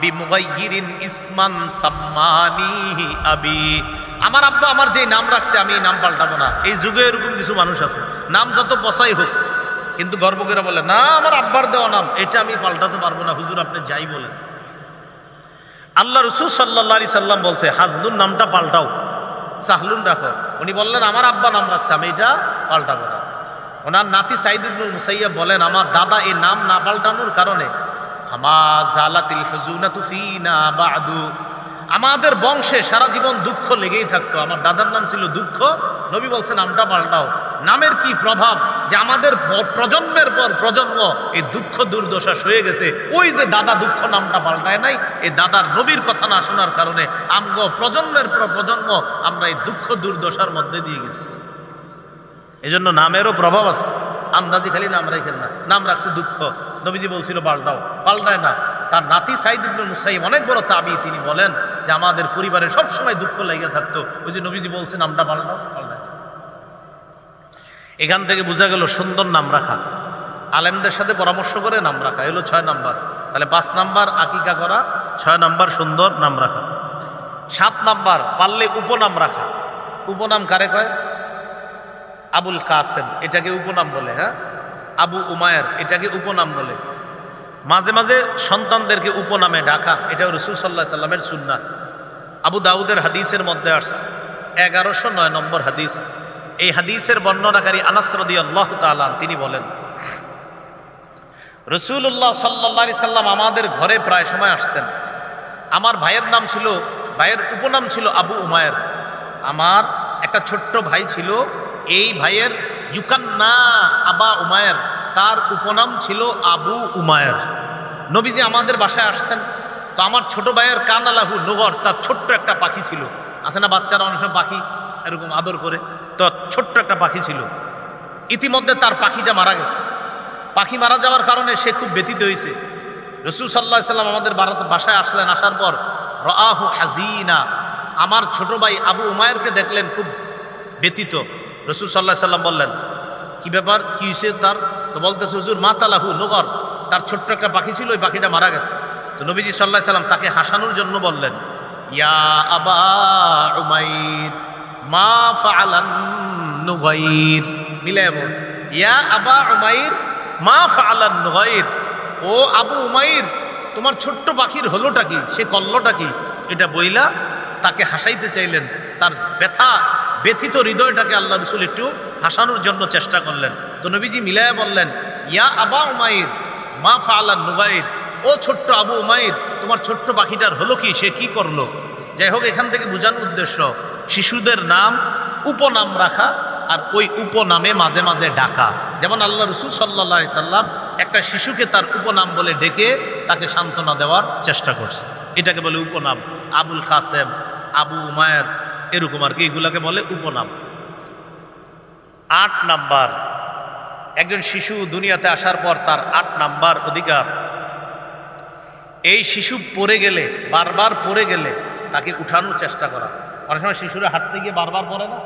বিমুগাইয়িরিন ইসমান সাম্মানিহি আবি, আমার আব্বা আমার যে নাম রাখছে আমি এই নাম পাল্টাবো না। এই যুগে এরকম কিছু মানুষ আছে, নাম যত বসাই হোক কিন্তু গর্ব করে বলে, না আমার আব্বার দেওয়া নাম এটা আমি পাল্টাতে পারবো না, হুজুর আপনি যাই বলেন। আল্লাহ রাসূল সাল্লাল্লাহু আলাইহি সাল্লাম বলছে হাজনুন নামটা পাল্টাও, সাহলুন রাখো। উনি বললেন আমার আব্বা নাম রাখছে, আমি এটা পাল্টাবো না। ওনার নাতি সাঈদ ইবনুল মুসাইয়্যিব বলেন, আমার দাদা এই নাম না পাল্টানোর কারণে ফামা জালাতিল হুজুনাতু ফিনা বাদু, আমাদের বংশে সারা জীবন দুঃখ লেগেই থাকতো। আমার দাদার নাম ছিল দুঃখ, নবী বলছেন নামটা পাল্টাও। নামের কি প্রভাব যে আমাদের প্রজন্মের পর প্রজন্ম এই দুঃখ দুর্দশা সয়ে গেছে। ওই যে দাদা দুঃখ নামটা পাল্টায় নাই, এই দাদার নবীর কথা না শোনার কারণে আমগো প্রজন্মের পর প্রজন্ম আমরা এই দুঃখ দুর্দশার মধ্যে দিয়ে গেছি। এই জন্য নামেরও প্রভাব আছে, আন্দাজি খালি নাম রাখেন না। নাম রাখছে দুঃখ, নবীজি বলছিল পাল্টাও, পাল্টায় না। তার নাতি সাঈদ ইবনে মুসাইয়্যিব অনেক বড় তাবী, তিনি বলেন যে আমাদের পরিবারে সবসময় দুঃখ লেগে থাকতো, ওই যে নবীজি বলছেন নামটা পাল্টাও, পাল্টায়। এখান থেকে বোঝা গেল সুন্দর নাম রাখা, আলেমদের সাথে পরামর্শ করে নাম রাখা, এগুলো 6 নাম্বার। তাহলে 5 নাম্বার আকিকা করা, 6 নাম্বার সুন্দর নাম রাখা। 7 নাম্বার পারলে উপনাম রাখা। উপনাম কারে কয়? আবুল কাসেম, এটাকে উপনাম বলে। হ্যাঁ, আবু উমায়ের, এটাকে উপনাম বলে। মাঝে মাঝে সন্তানদেরকে উপনামে ডাকা, এটাও রাসূল সাল্লাল্লাহু আলাইহি সাল্লামের সুন্নাহ। আবু দাউদের হাদিসের মধ্যে আসছে 1109 নম্বর হাদিস। এই হাদিসের বর্ণনাকারী আনাস রাদিয়াল্লাহু তাআলা তিনি বলেন, রাসূলুল্লাহ সাল্লাল্লাহু আলাইহি সাল্লাম আমাদের ঘরে প্রায় সময় আসতেন। আমার ভাইয়ের নাম ছিল, ভাইয়ের উপনাম ছিল আবু উমায়ের। আমার একটা ছোট্ট ভাই ছিল, এই ভাইয়ের ইউকান্না আবা উমায়ের, তার উপনাম ছিল আবু উমায়ের। নবীজি আমাদের বাসায় আসতেন, তো আমার ছোট ভাইয়ের কানালাহু নগর, তার ছোট্ট একটা পাখি ছিল। আছে না বাচ্চারা অনেক সময় পাখি এরকম আদর করে, তো ছোট্ট একটা পাখি ছিল। ইতিমধ্যে তার পাখিটা মারা গেছে। পাখি মারা যাওয়ার কারণে সে খুব ব্যথিত হয়েছে। রাসূল সাল্লাল্লাহু আলাইহি সাল্লাম আমাদের বাসায় আসলেন। আসার পর রাআহু হাজিনা, আমার ছোট ভাই আবু উমায়েরকে দেখলেন খুব ব্যথিত। রাসূল সাল্লাল্লাহু আলাইহি সাল্লাম বললেন, কি ব্যাপার, কি হয়েছে তার? তো বলতেছে, হুজুর মাতালাহু নগর, তার ছোট্ট একটা পাখি ছিল, ওই পাখিটা মারা গেছে। তো নবীজি সাল্লাল্লাহু আলাইহি সাল্লাম তাকে হাসানোর জন্য বললেন, ইয়া আবা উমাইর মা ফাআলান নুগাইর, মিলায় বলছে, ইয়া আবা উমাইর মা ফাআলান নুগাইর, ও আবু উমাইর, তোমার ছোট্ট পাখির হলোটা কি, সে করলোটা কি, এটা বইলা তাকে হাসাইতে চাইলেন। তার ব্যথিত হৃদয়টাকে আল্লাহ রাসূল একটু হাসানোর জন্য চেষ্টা করলেন। তো নবীজি মিলায়া বললেন, ইয়া আবা উমাইর মা ফাআলান নুগাইর, ও ছোট্ট আবু উমাইর, তোমার ছোট্ট পাখিটার হলো কি, সে কি করলো। যাই হোক, এখান থেকে বোঝানোর উদ্দেশ্য শিশুদের নাম উপনাম রাখা আর ওই উপনামে মাঝে মাঝে ডাকা। যেমন আল্লাহ রাসূল সাল্লাল্লাহু আলাইহি সাল্লাম একটা শিশুকে তার উপনাম বলে ডেকে তাকে সান্ত্বনা দেওয়ার চেষ্টা করছে, এটাকে বলে উপনাম। আবুল কাসেম, আবু উমায়ের, এরকম আর কি, এগুলাকে বলে উপনাম। 8 নাম্বার, একজন শিশু দুনিয়াতে আসার পর তার 8 নাম্বার অধিকার, এই শিশু পড়ে গেলে, বারবার পড়ে গেলে তাকে উঠানোর চেষ্টা করা। অনেক সময় শিশুরা হাঁটতে গিয়ে বারবার পড়ে না,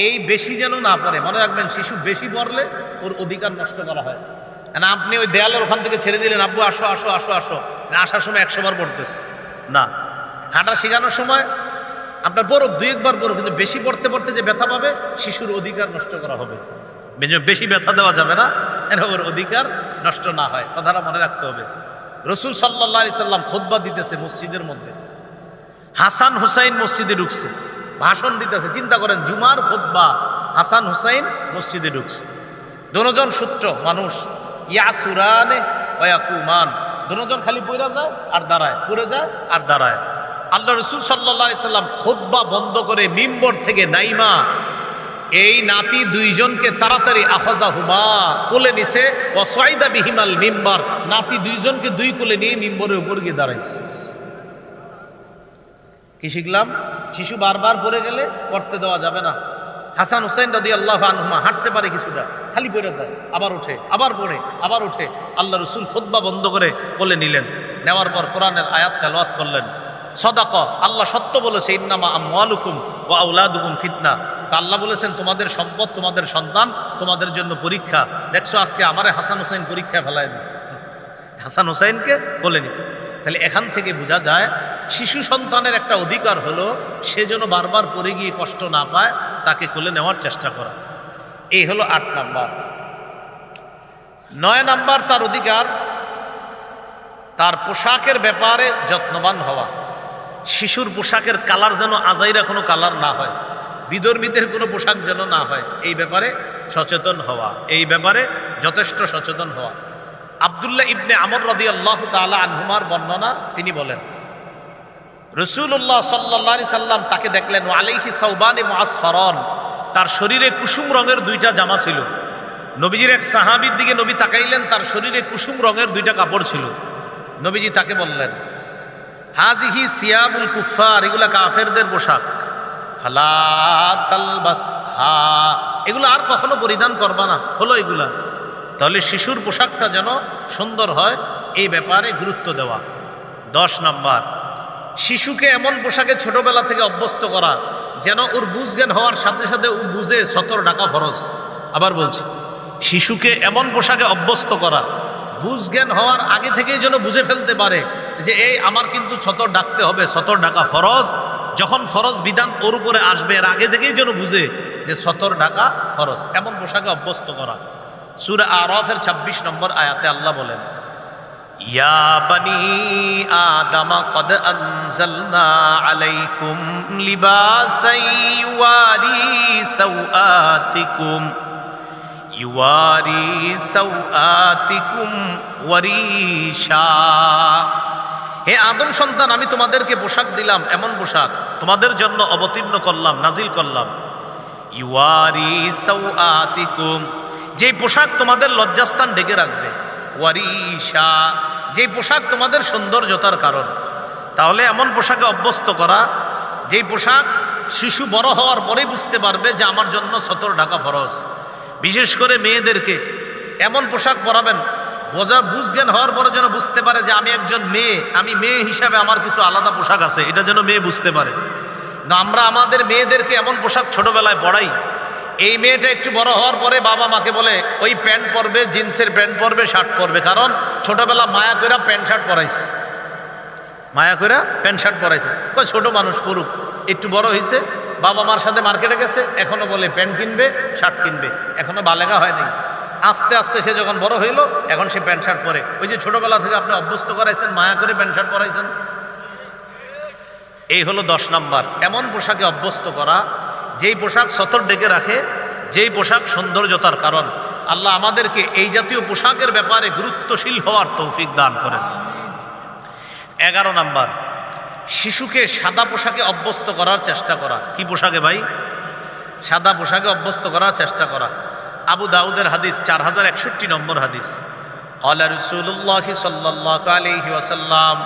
এই বেশি যেন না পড়ে। মনে রাখবেন, শিশু বেশি পড়লে ওর অধিকার নষ্ট করা হয় না। আপনি ওই দেয়ালের ওখান থেকে ছেড়ে দিলেন, আব্বু আসো আসো আসো আসো, আসার সময় 100 বার পড়তেছে না। হাঁটা শেখানোর সময় আপনার পড়ুক, 2-1 বার পড়ুক, কিন্তু বেশি পড়তে পড়তে যে ব্যথা পাবে, শিশুর অধিকার নষ্ট করা হবে। বেশি ব্যথা দেওয়া যাবে না, যেন ওর অধিকার নষ্ট না হয়, কথাটা মনে রাখতে হবে। রাসূল সাল্লাল্লাহু আলাইহি সাল্লাম খুতবা দিতেছে মসজিদের মধ্যে, হাসান হুসাইন মসজিদে ঢুকছে, ভাষণ দিতেছে। চিন্তা করেন, জুমার খুতবা, হাসান হুসাইন মসজিদে ঢুকছে। দুজন সূত্র মানুষ, ইয়াসুরানে ওয়া ইয়াকুমান, দুজন খালি পড়ে যায় আর দাঁড়ায়, পড়ে যায় আর দাঁড়ায়। আল্লাহ রাসূল সাল্লাল্লাহু আলাইহি সাল্লাম খুতবা বন্ধ করে মিম্বর থেকে নাইমা এই নাতি দুইজনকে তাড়াতাড়ি আখাযাহুমা কোলে নিছে, ওয়া সাইদা বিহিমাল মিম্বার, নাতি দুইজনকে 2 কোলে নিয়ে মিম্বরের উপর গিয়ে দাঁড়াইছে। কি শিখলাম? শিশু বারবার পড়ে গেলে পড়তে দেওয়া যাবে না। হাসান হুসাইন রাদিয়াল্লাহু আনহুমা হাঁটতে পারে কিছুটা, খালি পড়ে যায়, আবার ওঠে, আবার পড়ে, আবার ওঠে। আল্লাহ রাসূল খুতবা বন্ধ করে কোলে নিলেন, নেওয়ার পর কোরআনের আয়াত তেলাওয়াত করলেন। সাদাকা, আল্লাহ সত্য বলেছে, ইন্নামা আমওয়ালুকুম ওয়া আওলাদুকুম ফিতনা। আল্লাহ বলেছেন, তোমাদের সম্পদ, তোমাদের সন্তান তোমাদের জন্য পরীক্ষা। দেখছো, আজকে আমারে হাসান হুসাইন পরীক্ষায় ফেলায় দিচ্ছে, হাসান হুসাইনকে কোলে নিছে। তাহলে এখান থেকে বোঝা যায়, শিশু সন্তানের একটা অধিকার হলো সে যেন বারবার পড়ে গিয়ে কষ্ট না পায়, তাকে কোলে নেওয়ার চেষ্টা করা। এই হলো 8 নাম্বার। 9 নাম্বার তার অধিকার, তার পোশাকের ব্যাপারে যত্নবান হওয়া। শিশুর পোশাকের কালার যেন আজাইরা কোনো কালার না হয়, বিধর্মীদের কোনো পোশাক যেন না হয়, এই ব্যাপারে সচেতন হওয়া, এই ব্যাপারে যথেষ্ট সচেতন হওয়া। আব্দুল্লাহ ইবনে আমর রাদিয়াল্লাহু তাআলা আনহুমার বর্ণনা, তিনি বলেন, রাসূলুল্লাহ সাল্লাল্লাহু আলাইহি সাল্লাম তাকে দেখলেন, ওয়া আলাইহি সাওবানি মুআসফারান, তার শরীরে কুসুম রঙের 2টা জামা ছিল। নবীজির এক সাহাবীর দিকে নবী তাকাইলেন, তার শরীরে কুসুম রঙের 2টা কাপড় ছিল। নবীজি তাকে বললেন, হাজিহি সিয়াবুল কুফার, এগুলা কাফেরদের পোশাক, ফালা তালবাসহা, এগুলো আর কখনো পরিধান করবা না, হলো এগুলা। তাহলে শিশুর পোশাকটা যেন সুন্দর হয়, এই ব্যাপারে গুরুত্ব দেওয়া। 10 নাম্বার, শিশুকে এমন পোশাকে ছোটবেলা থেকে অভ্যস্ত করা যেন ওর বুঝজ্ঞান হওয়ার সাথে সাথে ও বুঝে সতর ঢাকা ফরজ। আবার বলছি, শিশুকে এমন পোশাকে অভ্যস্ত করা, বুঝজ্ঞান হওয়ার আগে থেকেই যেন বুঝে ফেলতে পারে যে এই আমার কিন্তু সতর ডাকতে হবে, সতর ঢাকা ফরজ। যখন ফরজ বিধান ওর উপরে আসবে, এর আগে থেকেই যেন বুঝে যে সতর ঢাকা ফরজ, এমন পোশাকে অভ্যস্ত করা। সূরা আরাফের 26 নম্বর আয়াতে আল্লাহ বলেন, ইয়া বানি আদম কদ আনজালনা আলাইকুম লিবাসান ইউয়ারি সাওআতিকুম ওয়ারিশা। হে আদম সন্তান, আমি তোমাদেরকে পোশাক দিলাম, এমন পোশাক তোমাদের জন্য অবতীর্ণ করলাম, নাজিল করলাম। ইউয়ারি সাওআতিকুম, যে পোশাক তোমাদের লজ্জাস্থান ঢেকে রাখবে। ওয়ারিশা, যে পোশাক তোমাদের সৌন্দর্যতার কারণ। তাহলে এমন পোশাকে অভ্যস্ত করা, যেই পোশাক শিশু বড় হওয়ার পরেই বুঝতে পারবে যে আমার জন্য সতর ঢাকা ফরজ। বিশেষ করে মেয়েদেরকে এমন পোশাক পরাবেন, বুঝজ্ঞান হওয়ার পরে যেন বুঝতে পারে যে আমি একজন মেয়ে, আমি মেয়ে হিসাবে আমার কিছু আলাদা পোশাক আছে, এটা যেন মেয়ে বুঝতে পারে। না, আমরা আমাদের মেয়েদেরকে এমন পোশাক ছোটবেলায় পড়াই, এই মেয়েটা একটু বড় হওয়ার পরে বাবা মাকে বলে ওই প্যান্ট পরবে, জিন্সের প্যান্ট পরবে, শার্ট পরবে, কারণ ছোটবেলা মায়া কইরা প্যান্ট শার্ট পরাইছে, মায়া কইরা প্যান্ট শার্ট পরাইছে। কই ছোট মানুষ পড়ুক, একটু বড় হয়েছে, বাবা মার সাথে মার্কেটে গেছে, এখনো বলে প্যান্ট কিনবে, শার্ট কিনবে, এখনো বালেগা হয় নাই। আস্তে আস্তে সে যখন বড় হইল এখন সে প্যান্ট শার্ট পরে। ওই যে ছোটবেলা থেকে আপনি অভ্যস্ত করাইছেন, মায়া করে প্যান্ট শার্ট পরাইছেন। এই হলো 10 নাম্বার, এমন পোশাকে অভ্যস্ত করা যেই পোশাক সতর ডেকে রাখে, যেই পোশাক সৌন্দর্যতার কারণ। আল্লাহ আমাদেরকে এই জাতীয় পোশাকের ব্যাপারে গুরুত্বশীল হওয়ার তৌফিক দান করেন। 11 নাম্বার, শিশুকে সাদা পোশাকে অভ্যস্ত করার চেষ্টা করা। কি পোশাকে ভাই? সাদা পোশাকে অভ্যস্ত করার চেষ্টা করা। আবু দাউদের হাদিস 4061 নম্বর হাদিস, ক্বালা রাসূলুল্লাহ সাল্লাল্লাহু আলাইহি ওয়াসাল্লাম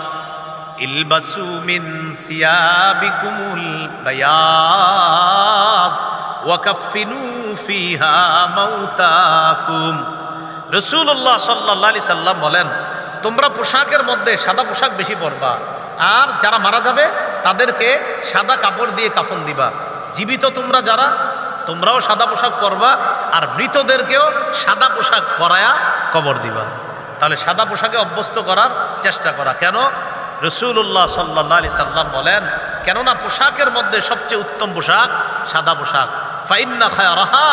ইলবাসু মিন সিয়াবিকুমুল বায়াজ ওয়া কাফফিনু ফিহা মাউতাকুম। রাসূলুল্লাহ সাল্লাল্লাহু আলাইহি সাল্লাম বলেন, তোমরা পোশাকের মধ্যে সাদা পোশাক বেশি পরবা, আর যারা মারা যাবে তাদেরকে সাদা কাপড় দিয়ে কাফন দিবা। জীবিত তোমরা যারা, তোমরাও সাদা পোশাক পরবা, আর মৃতদেরকেও সাদা পোশাক পরায়া কবর দিবা। তাহলে সাদা পোশাকে অভ্যস্ত করার চেষ্টা করা। কেন? রাসূলুল্লাহ সাল্লাল্লাহু আলাইহি সাল্লাম বলেন, কেননা পোশাকের মধ্যে সবচেয়ে উত্তম পোশাক সাদা পোশাক। ফাইন্না খায়রাহা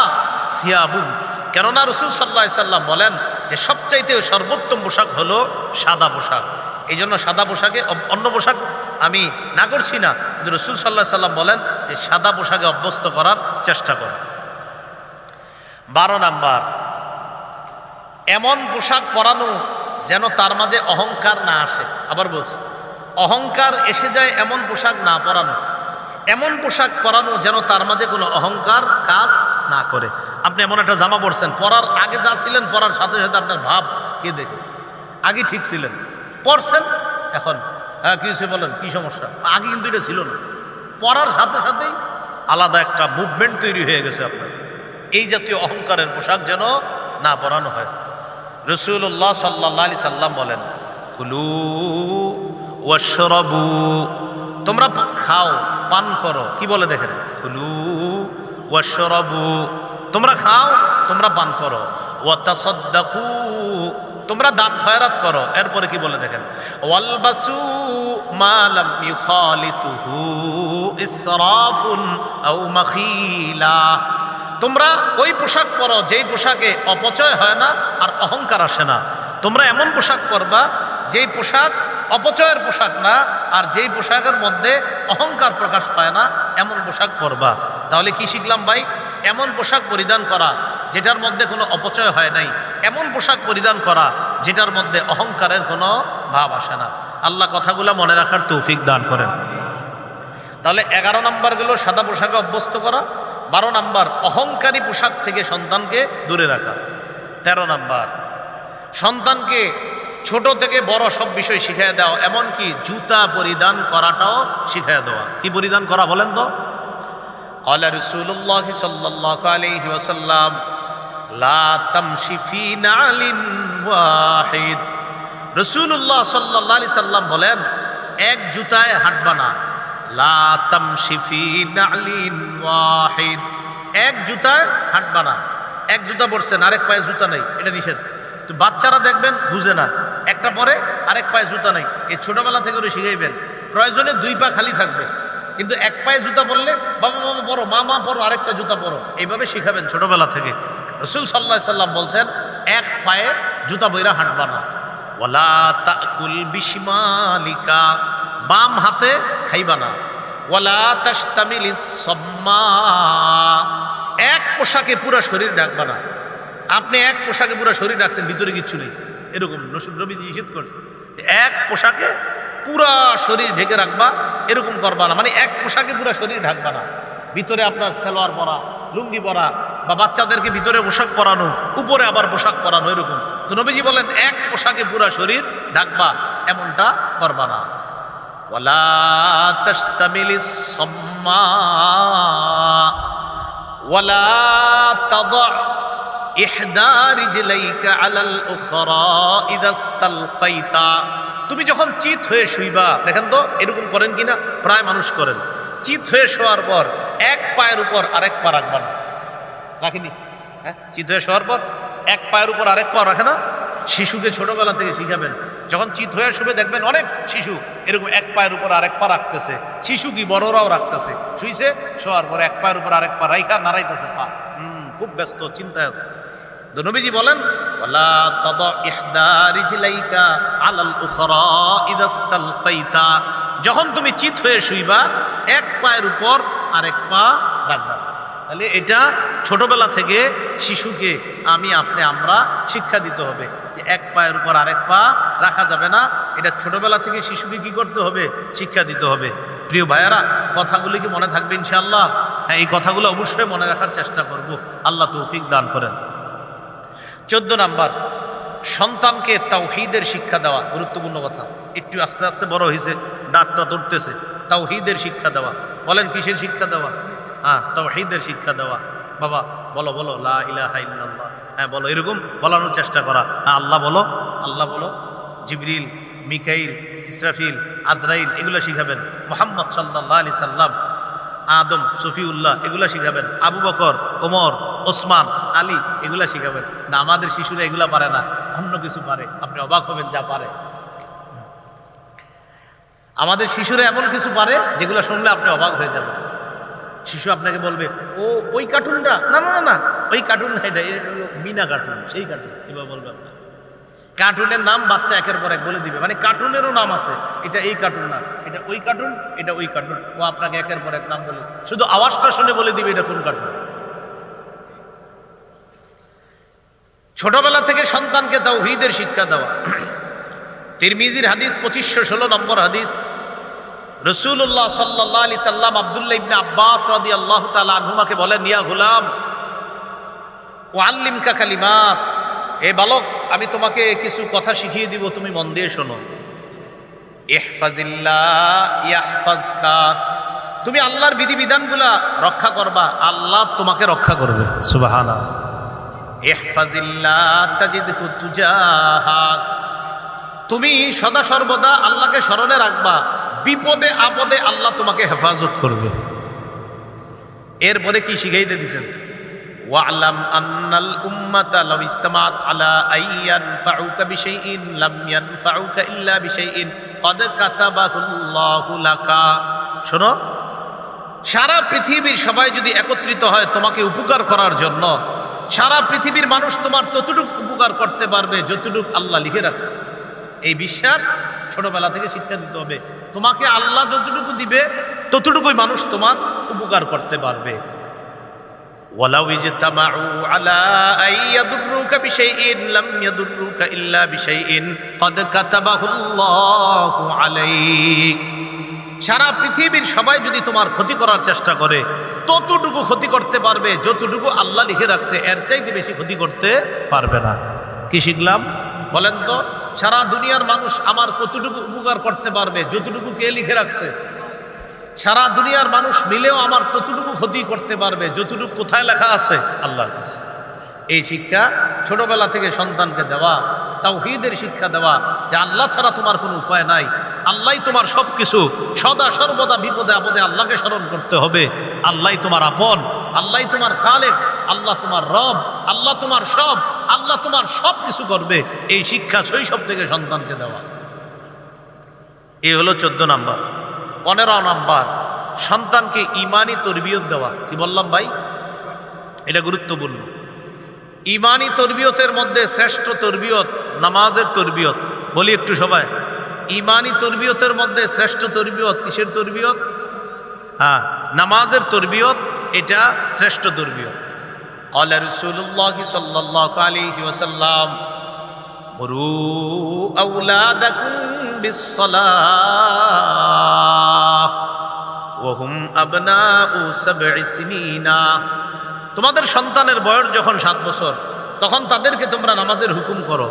সিয়াবুন, কেননা রাসূল সাল্লাল্লাহু আলাইহি সাল্লাম বলেন যে সবচাইতে সর্বোত্তম পোশাক হলো সাদা পোশাক। এই জন্য সাদা পোশাকে, অন্য পোশাক আমি না করছি না, কিন্তু রাসূল সাল্লাল্লাহু আলাইহি সাল্লাম বলেন যে সাদা পোশাকে অভ্যস্ত করার চেষ্টা করা। 12 নাম্বার, এমন পোশাক পরানো যেন তার মাঝে অহংকার না আসে। আবার বলছি, অহংকার এসে যায় এমন পোশাক না পরানো। এমন পোশাক পরানো যেন তার মাঝে কোনো অহংকার কাজ না করে। আপনি এমন একটা জামা পরছেন, পরার আগে যা ছিলেন পরার সাথে সাথে আপনার ভাব কে দেখে? আগে ঠিক ছিলেন, পরছেন, এখন হ্যাঁ কি হয়েছে বলেন, কি সমস্যা? আগে কিন্তু এটা ছিল না। পরার সাথে সাথেই আলাদা একটা মুভমেন্ট তৈরি হয়ে গেছে আপনার। এই জাতীয় অহংকারের পোশাক যেন না পরানো হয়। রাসূলুল্লাহ সাল্লাল্লাহু আলাইহি সাল্লাম বলেন, কুলু ওয়াশরাবু, তোমরা খাও পান করো। কি বলে দেখেন? কুলু ওয়াশরাবু, তোমরা খাও তোমরা পান করো। ওয়া তাসাদ্দাকু, তোমরা দান খয়রাত করো। এরপরে কি বলে দেখেন? ওয়ালবাসু মা লাম ইউখালিতুহু ইসরাফুন আও মাখিলা, তোমরা ওই পোশাক পরো যেই পোশাকে অপচয় হয় না আর অহংকার আসে না। তোমরা এমন পোশাক পরবা যেই পোশাক অপচয়ের পোশাক না, আর যেই পোশাকের মধ্যে অহংকার প্রকাশ পায় না, এমন পোশাক পরবা। তাহলে কি শিখলাম ভাই? এমন পোশাক পরিধান করা যেটার মধ্যে কোনো অপচয় হয় নাই, এমন পোশাক পরিধান করা যেটার মধ্যে অহংকারের কোনো ভাব আসে না। আল্লাহ কথাগুলো মনে রাখার তৌফিক দান করেন। তাহলে 11 নাম্বার গেল সাদা পোশাকে অভ্যস্ত করা। 12 নাম্বার, অহংকারী পোশাক থেকে সন্তানকে দূরে রাখা। 13 নাম্বার, সন্তানকে ছোট থেকে বড় সব বিষয় শিখিয়ে দেওয়া, এমনকি জুতা পরিধান করাটাও শিখিয়ে দেওয়া। কি পরিধান করা বলেন তো? ক্বালা রাসূলুল্লাহ সাল্লাল্লাহু আলাইহি ওয়াসাল্লাম লা তামশি ফি নালিন ওয়াহিদ। রাসূলুল্লাহ সাল্লাল্লাহু আলাইহি সাল্লাম বলেন, এক জুতায় হাঁটবা না। লা তামশি ফি নালিন ওয়াহিদ, এক জুতায় হাঁটবা না। এক জুতা পরছেন, আরেক পায়ে জুতা নেই, এটা নিষেধ। তো বাচ্চারা দেখবেন বুঝে না, একটা পরে আরেক পায়ে জুতা নেই। এই ছোটবেলা থেকে ওরা শিখাইবেন, প্রয়োজনে 2 পা খালি থাকবে, কিন্তু এক পায়ে জুতা পরলে বাবা বাবা পরো, মা মা পরো, আরেকটা জুতা পরো, এইভাবে শিখাবেন ছোটবেলা থেকে। রাসূল সাল্লাল্লাহু আলাইহি সাল্লাম বলছেন, এক পায়ে জুতা বইরা হাঁটবা না। ওয়ালা তাকুল বিশমালিকা, বাম হাতে খাইবা না। ওয়ালা তাশতামিলিস সাম্মা, এক পোশাকে পুরো শরীর ঢাকবা না। আপনি এক পোশাকে পুরো শরীর রাখছেন, ভিতরে কিচ্ছু নেই, এরকম নবীজি নিষেধ করছে। এক পোশাকে পুরা শরীর ঢেকে রাখবা, এরকম করবা না। মানে এক পোশাকে পুরা শরীর ঢাকবা না, ভিতরে আপনার সালোয়ার পরা, লুঙ্গি পরা, বা বাচ্চাদেরকে ভিতরে পোশাক পরানো, উপরে আবার পোশাক পরানো, এরকম। তো নবীজি বলেন এক পোশাকে পুরা শরীর ঢাকবা, এমনটা করবা না। ওয়ালা তাশতামিলিস সাম্মা ওয়ালা তাদা ইহদা রিজলাইকা আলাল উখরা ইযা ইসতালকাইতা, তুমি যখন চিত হয়ে শুইবা, দেখেন তো এরকম করেন কিনা, প্রায় মানুষ করেন, চিত হয়ে শোয়ার পর এক পায়ের উপর আরেক পা রাখবা না। রাখিনি? হ্যাঁ, চিত হয়ে শোয়ার পর এক পায়ের উপর আরেক পা রাখে না। শিশুকে ছোটবেলা থেকে শিখাবেন, যখন চিত হয়ে শুবে দেখবেন অনেক শিশু এরকম এক পায়ের উপর আরেক পা রাখতেছে। শিশু কি, বড়রাও রাখতেছে। শুইছে, শোয়ার পর এক পায়ের উপর আরেক পা রাইখা নাড়াইতেছে পা, খুব ব্যস্ত, চিন্তায় আছে। তো নবীজি বলেন ওয়ালা তাদা ইহদা রিজলাইকা আলাল উখরা ইদাস্তালকাইতা, যখন তুমি চিত হয়ে শুইবা এক পায়ের উপর আরেক পা রাখবা। তাহলে এটা ছোটবেলা থেকে শিশুকে আমরা শিক্ষা দিতে হবে যে এক পায়ের উপর আরেক পা রাখা যাবে না। এটা ছোটবেলা থেকে শিশুকে কি করতে হবে? শিক্ষা দিতে হবে। প্রিয় ভাইয়ারা, কথাগুলি কি মনে থাকবে ইনশাআল্লাহ? হ্যাঁ, এই কথাগুলো অবশ্যই মনে রাখার চেষ্টা করব। আল্লাহ তৌফিক দান করেন। 14 নাম্বার, সন্তানকে তাওহীদের শিক্ষা দেওয়া। গুরুত্বপূর্ণ কথা, একটু আস্তে আস্তে বড় হয়েছে, দাঁতটা তুলতেছে। তাওহীদের শিক্ষা দেওয়া। বলেন কিসের শিক্ষা দেওয়া? হ্যাঁ, তাওহীদের শিক্ষা দেওয়া। বাবা বলো বলো লা ইলাহা ইল্লাল্লাহ, হ্যাঁ বলো, এরকম বলানোর চেষ্টা করা। হ্যাঁ আল্লাহ বলো, আল্লাহ বলো। জিবরিল, মিকাইল, ইসরাফিল, আজরাইল এগুলো শিখাবেন। মুহাম্মদ সাল্লাল্লাহু আলাইহি সাল্লাম, আদম, সফিউল্লাহ এগুলা শিখাবেন। আবু বকর, ওমর, ওসমান, আলী এগুলা শিখাবেন। না আমাদের শিশুরা এগুলা পারে না, অন্য কিছু পারে। আপনি অবাক হবেন যা পারে। আমাদের শিশুরা এমন কিছু পারে যেগুলো শুনলে আপনি অবাক হয়ে যাবেন। শিশু আপনাকে বলবে ও ওই কার্টুনটা, না না না ওই কার্টুন না, এটা হলো মিনা কার্টুন, সেই কার্টুন। এবার বলবে আপনাকে কার্টুনের নাম বাচ্চা একের পর এক বলে দিবে, মানে কার্টুনেরও নাম আছে, এটা এই কার্টুন না, এটা ওই কার্টুন, এটা ওই কার্টুন। ও আপনাকে একের পর এক নাম বলে, শুধু আওয়াজটা শুনে বলে দিবে এটা কোন কার্টুন। ছোটবেলা থেকে সন্তানকে তাওহীদের শিক্ষা দেওয়া। তিরমিজির হাদিস 2516 নম্বর হাদিস, রাসূলুল্লাহ সাল্লাল্লাহু আলাইহি সাল্লাম আব্দুল্লাহ ইবনে আব্বাস রাদিয়াল্লাহু তাআলা আনহুমাকে বলেন, ইয়া গুলাম উআল্লিমকা কালিমাত, এ বালক আমি তোমাকে কিছু কথা শিখিয়ে দিব, তুমি মন দিয়ে শোনো। ইহফাজিল্লাহ ইয়াহফাজকা, তুমি আল্লাহর বিধিবিধানগুলা রক্ষা করবা, আল্লাহ তোমাকে রক্ষা করবে। সুবহানাল্লাহ। ইহফাজিল্লাহ তাজিদহু তুজাহাক, তুমি সদা সর্বদা আল্লাহকে স্মরণে রাখবা, বিপদে আপদে আল্লাহ তোমাকে হেফাজত করবে। এরপরে কি শিখাইতে দিয়েছেন? ওয়া'লাম আন্নাল উম্মাতা লাউ ইজতামাআত আলা আইয়ানফাউকা বিশাইইন লাম ইয়ানফাউকা ইল্লা বিশাইইন ক্বাদ কাতাবাহুল্লাহু লাকা। শোনো, সারা পৃথিবীর সবাই যদি একত্রিত হয় তোমাকে উপকার করার জন্য, সারা পৃথিবীর মানুষ তোমার ততটুকু উপকার করতে পারবে যতটুকু আল্লাহ লিখে রাখছে। এই বিশ্বাস ছোটবেলা থেকে শিক্ষা দিতে হবে। তোমাকে আল্লাহ যতটুকু দিবে ততটুকুই মানুষ তোমার উপকার করতে পারবে। ওয়ালাউ ইজতামাউ আলা আইয়াদুররুকা বিশাইইন লাম ইয়াদুররুকা ইল্লা বিশাইইন ক্বাদ কাতাবাহুল্লাহু আলাইক। সারা পৃথিবীর সবাই যদি তোমার ক্ষতি করার চেষ্টা করে ততটুকু ক্ষতি করতে পারবে যতটুকু আল্লাহ লিখে রাখছে, এর চাইতে বেশি ক্ষতি করতে পারবে না। কি শিখলাম বলেন তো? সারা দুনিয়ার মানুষ আমার কতটুকু উপকার করতে পারবে যতটুকু কে লিখে রাখছে। সারা দুনিয়ার মানুষ মিলেও আমার ততটুকু ক্ষতি করতে পারবে যতটুকু কোথায় লেখা আছে? আল্লাহর কাছে। এই শিক্ষা ছোটবেলা থেকে সন্তানকে দেওয়া, তাওহীদের শিক্ষা দেওয়া যে আল্লাহ ছাড়া তোমার কোনো উপায় নাই, আল্লাহই তোমার সব কিছু, সদা সর্বদা বিপদে আপদে আল্লাহকে স্মরণ করতে হবে। আল্লাহই তোমার আপন, আল্লাহই তোমার খালেক, আল্লাহ তোমার রব, আল্লাহ তোমার সব, আল্লাহ তোমার সব কিছু করবে। এই শিক্ষা শৈশব থেকে সন্তানকে দেওয়া। এই হলো 14 নাম্বার। 15 নাম্বার, সন্তানকে ঈমানি তরবিয়ত দেওয়া। কি বললাম ভাই? এটা গুরুত্বপূর্ণ। ঈমানি তরবিয়তের মধ্যে শ্রেষ্ঠ তরবিয়ত নামাজের তরবিয়ত। বলি একটু সবাই, ঈমানি তরবিয়তের মধ্যে শ্রেষ্ঠ তরবিয়ত কিসের তরবিয়ত? হ্যাঁ, নামাজের তরবিয়ত, এটা শ্রেষ্ঠ তরবিয়ত। قال رسول الله صلى الله عليه وسلم مروا أولادكم بالصلاة وهم أبناء 7 سنين। তোমাদের সন্তানের বয়স যখন 7 বছর তখন তাদেরকে তোমরা নামাজের হুকুম করো।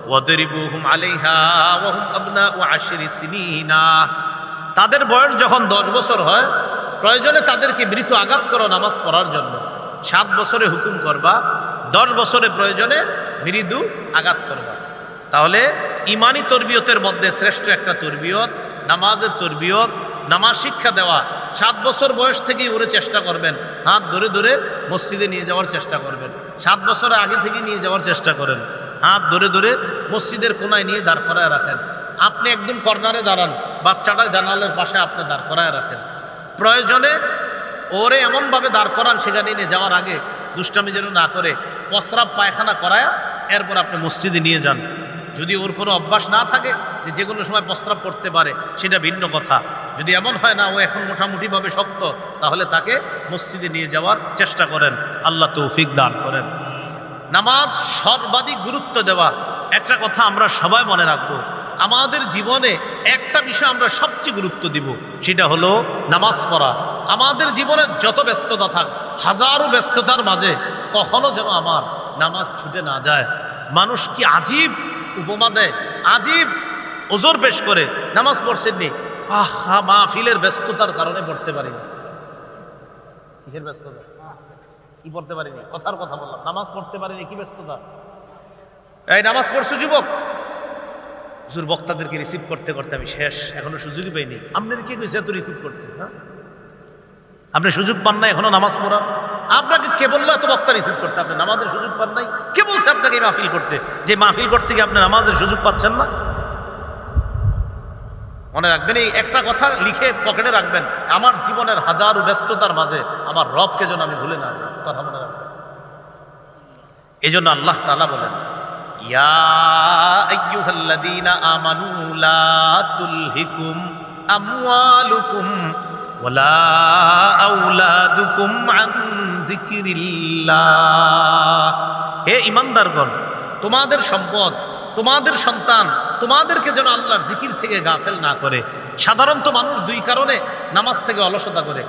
ওয়াদরিবুহুম আলাইহা ওয়া হুম আবনাউ 10 সিনিন। তাদের বয়স যখন 10 বছর হয় প্রয়োজনে তাদেরকে মৃত্যু আঘাত করো নামাজ পড়ার জন্য। 7 বছরে হুকুম করবা, 10 বছরে প্রয়োজনে মৃদু আঘাত করবা। তাহলে ঈমানি তরবিয়তের মধ্যে শ্রেষ্ঠ একটা তরবিয়ত নামাজের তরবিয়ত। নামাজ শিক্ষা দেওয়া 7 বছর বয়স থেকেই ওরে চেষ্টা করবেন, হাত ধরে ধরে মসজিদে নিয়ে যাওয়ার চেষ্টা করবেন। 7 বছরের আগে থেকে নিয়ে যাওয়ার চেষ্টা করেন, হাত ধরে ধরে মসজিদের কোনায় নিয়ে দাঁড় করায় রাখেন। আপনি একদম কর্নারে দাঁড়ান, বাচ্চাটা জানালার পাশে আপনি দাঁড় করায় রাখেন। প্রয়োজনে ওরে এমনভাবে দাঁড় করান সেখানে নিয়ে যাওয়ার আগে দুষ্টামি যেন না করে, প্রস্রাব পায়খানা করায় এরপর আপনি মসজিদে নিয়ে যান। যদি ওর কোনো অভ্যাস না থাকে যে কোনো সময় প্রস্রাব করতে পারে, সেটা ভিন্ন কথা। যদি এমন হয় না ও এখন মোটামুটিভাবে শক্ত, তাহলে তাকে মসজিদে নিয়ে যাওয়ার চেষ্টা করেন। আল্লাহ তৌফিক দান করেন। নামাজ সর্বাধিক গুরুত্ব দেওয়া। একটা কথা আমরা সবাই মনে রাখবো, আমাদের জীবনে একটা বিষয় আমরা সবচেয়ে গুরুত্ব দিব, সেটা হলো নামাজ পড়া। আমাদের জীবনে যত ব্যস্ততা থাক, হাজারো ব্যস্ততার মাঝে কখনো যেন আমার নামাজ ছুটে না যায়। মানুষ কি আজীব উপমা দেয়, আজীব ওজোর পেশ করে, নামাজ পড়ছেননি, মাহফিলের ব্যস্ততার কারণে পড়তে পারিনি। কিসের ব্যস্ততা? কি পড়তে পারিনি? কথার কথা বললাম, নামাজ পড়তে পারিনি, কি ব্যস্ততা? এই নামাজ পড়ছো যুবক, হুজুর বক্তাদেরকে রিসিভ করতে করতে আমি শেষ, এখনো সুযোগই পাইনি। আপনার কি কইছে এত রিসিভ করতে? হ্যাঁ, আপনি সুযোগ পান না এখনো নামাজ পড়া? আপনাকে কে বললো এত বক্তা রিসিভ করতে? আপনি নামাজের সুযোগ পান নাই? কে বলছে আপনাকে এই মাহফিল করতে? যে মাহফিল করতে গিয়ে আপনি নামাজের সুযোগ পাচ্ছেন না? মনে রাখবেন, এই একটা কথা লিখে পকেটে রাখবেন, আমার জীবনের হাজারো ব্যস্ততার মাঝে আমার রবকে যেন আমি ভুলে না যাই। কথা মনে রাখবেন। এই জন্য আল্লাহ তাআলা বলেন, ইয়া আইয়ুহাল্লাযীনা আমানু লা তুলহিকুম আমওয়ালুকুম ওয়ালা আওলাদুকুম আন যিকরিল্লাহ। হে ঈমানদারগণ, তোমাদের সম্পদ, তোমাদের সন্তান, তোমাদেরকে যেন আল্লাহর জিকির থেকে গাফেল না করে। সাধারণত মানুষ দুই কারণে নামাজ থেকে অলসতা করে: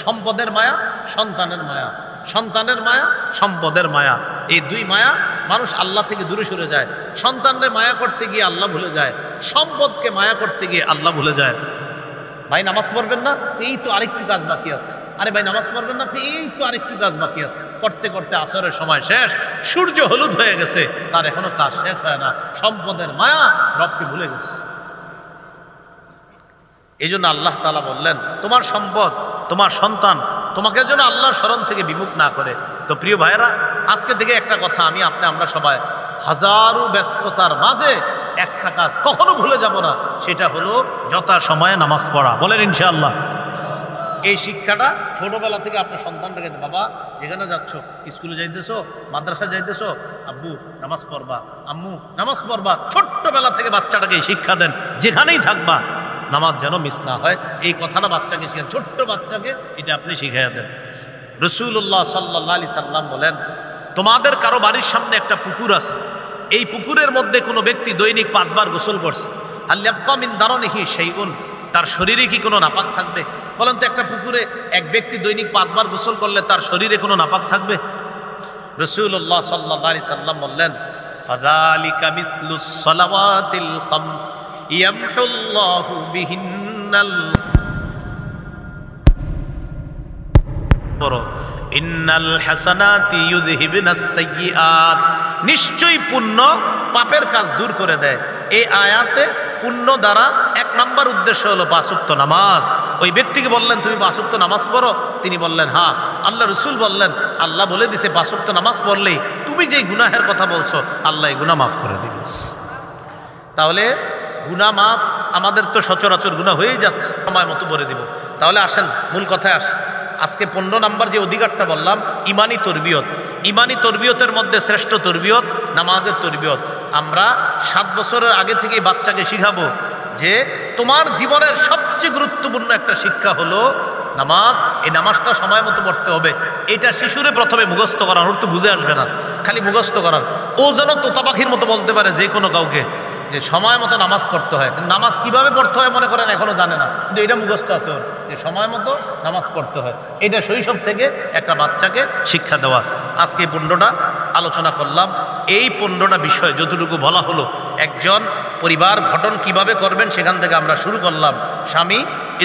সম্পদের মায়া, সন্তানের মায়া। সন্তানের মায়া, সম্পদের মায়া, এই দুই মায়া মানুষ আল্লাহ থেকে দূরে সরে যায়। সন্তানের মায়া করতে গিয়ে আল্লাহ ভুলে যায়, সম্পদকে মায়া করতে গিয়ে আল্লাহ ভুলে যায়। ভাই নামাজ পড়বেন না, এই তো আরেকটু কাজ বাকি আছে। আরে ভাই নামাজ পড়বেন না, এই তো আরেকটু কাজ বাকি আছে। করতে করতে আসরের সময় শেষ, সূর্য হলুদ হয়ে গেছে, তার এখনো কাজ শেষ হয় না। সম্পদের মায়া রবকে ভুলে গেছে। এই জন্য আল্লাহ তাআলা বললেন, তোমার সম্পদ, তোমার সন্তান তোমাকে যেন আল্লাহর স্মরণ থেকে বিমুখ না করে। তো প্রিয় ভাইয়েরা, আজকে থেকে একটা কথা আমরা সবাই হাজারো ব্যস্ততার মাঝে একটা কাজ কখনো ভুলে যাব না, সেটা হলো যথা সময়ে নামাজ পড়া। বলেন ইনশাআল্লাহ। এই শিক্ষাটা ছোটবেলা থেকে আপনার সন্তানটাকে, বাবা যেখানে যাচ্ছ, স্কুলে যাইতেছো, মাদ্রাসা যাইতেছো, আব্বু নামাজ পড়বা, আম্মু নামাজ পড়বা, ছোট্টবেলা থেকে বাচ্চাটাকে শিক্ষা দেন। যেখানেই থাকবা নামাজ যেন মিস না হয়, এই কথাটা বাচ্চাকে শিখান। ছোট্ট বাচ্চাকে এটা আপনি শিখাইয়া দেন। রাসূলুল্লাহ সাল্লাল্লাহু আলাইহি সাল্লাম বলেন, তোমাদের কারো বাড়ির সামনে একটা পুকুর আছে, এই পুকুরের মধ্যে কোনো ব্যক্তি দৈনিক 5 বার গোসল করছে, হাল ইয়াবকা মিন দারনিহি শাইউন, তার শরীরে কি কোনো নাপাক থাকবে? বলেন তো, একটা পুকুরে এক ব্যক্তি দৈনিক 5 বার গোসল করলে তার শরীরে কোনো নাপাক থাকবে? রাসূলুল্লাহ সাল্লাল্লাহু আলাইহি সাল্লাম বললেন, ফাযালিকা মিসলুস সালাওয়াতিল খামস ইয়ামহুল্লাহু বিহিন্নাল ইন্নাল হাসানাতি ইউযহিবুনাস সাইয়্যাত। নিশ্চয়ই পুণ্য পাপের কাজ দূর করে দেয়। এই আয়াতে পুণ্য দ্বারা 1 নম্বর উদ্দেশ্য হলো 5 ওয়াক্ত নামাজ। ওই ব্যক্তিকে বললেন, তুমি 5 ওয়াক্ত নামাজ পড়ো? তিনি বললেন, হ্যাঁ। আল্লাহ রাসূল বললেন, আল্লাহ বলে দিছে 5 ওয়াক্ত নামাজ পড়লেই তুমি যেই গুনাহের কথা বলছো, আল্লাহ এই গুনাহ মাফ করে দিবেন। তাহলে গুনাহ মাফ, আমাদের তো সচরাচর গুনাহ হয়েই যাচ্ছে, সময় মতো ভরে দিব। তাহলে আসেন মূল কথায় আসেন। আজকে 15 নম্বর যে অধিকারটা বললাম, ইমানি তরবিয়ত। ইমানি তরবিয়তের মধ্যে শ্রেষ্ঠ তরবিয়ত নামাজের তরবিয়ত। আমরা 7 বছরের আগে থেকেই বাচ্চাকে শিখাবো যে তোমার জীবনের সবচেয়ে গুরুত্বপূর্ণ একটা শিক্ষা হলো নামাজ। এই নামাজটা সময় মতো পড়তে হবে। এটা শিশুরে প্রথমে মুখস্থ করার, ওর তো বুঝে আসবে না, খালি মুখস্থ করার। ও যেন তোতা পাখির মতো বলতে পারে যে কোনো কাউকে যে সময় মতো নামাজ পড়তে হয়। কিন্তু নামাজ কিভাবে পড়তে হয় মনে করেন এখনো জানে না, কিন্তু এটা মুখস্থ আছে ওর যে সময় মতো নামাজ পড়তে হয়। এটা শৈশব থেকে একটা বাচ্চাকে শিক্ষা দেওয়া। আজকে 15টা আলোচনা করলাম। এই 15টা বিষয় যতটুকু বলা হলো, একজন পরিবার গঠন কিভাবে করবেন সেখান থেকে আমরা শুরু করলাম। স্বামী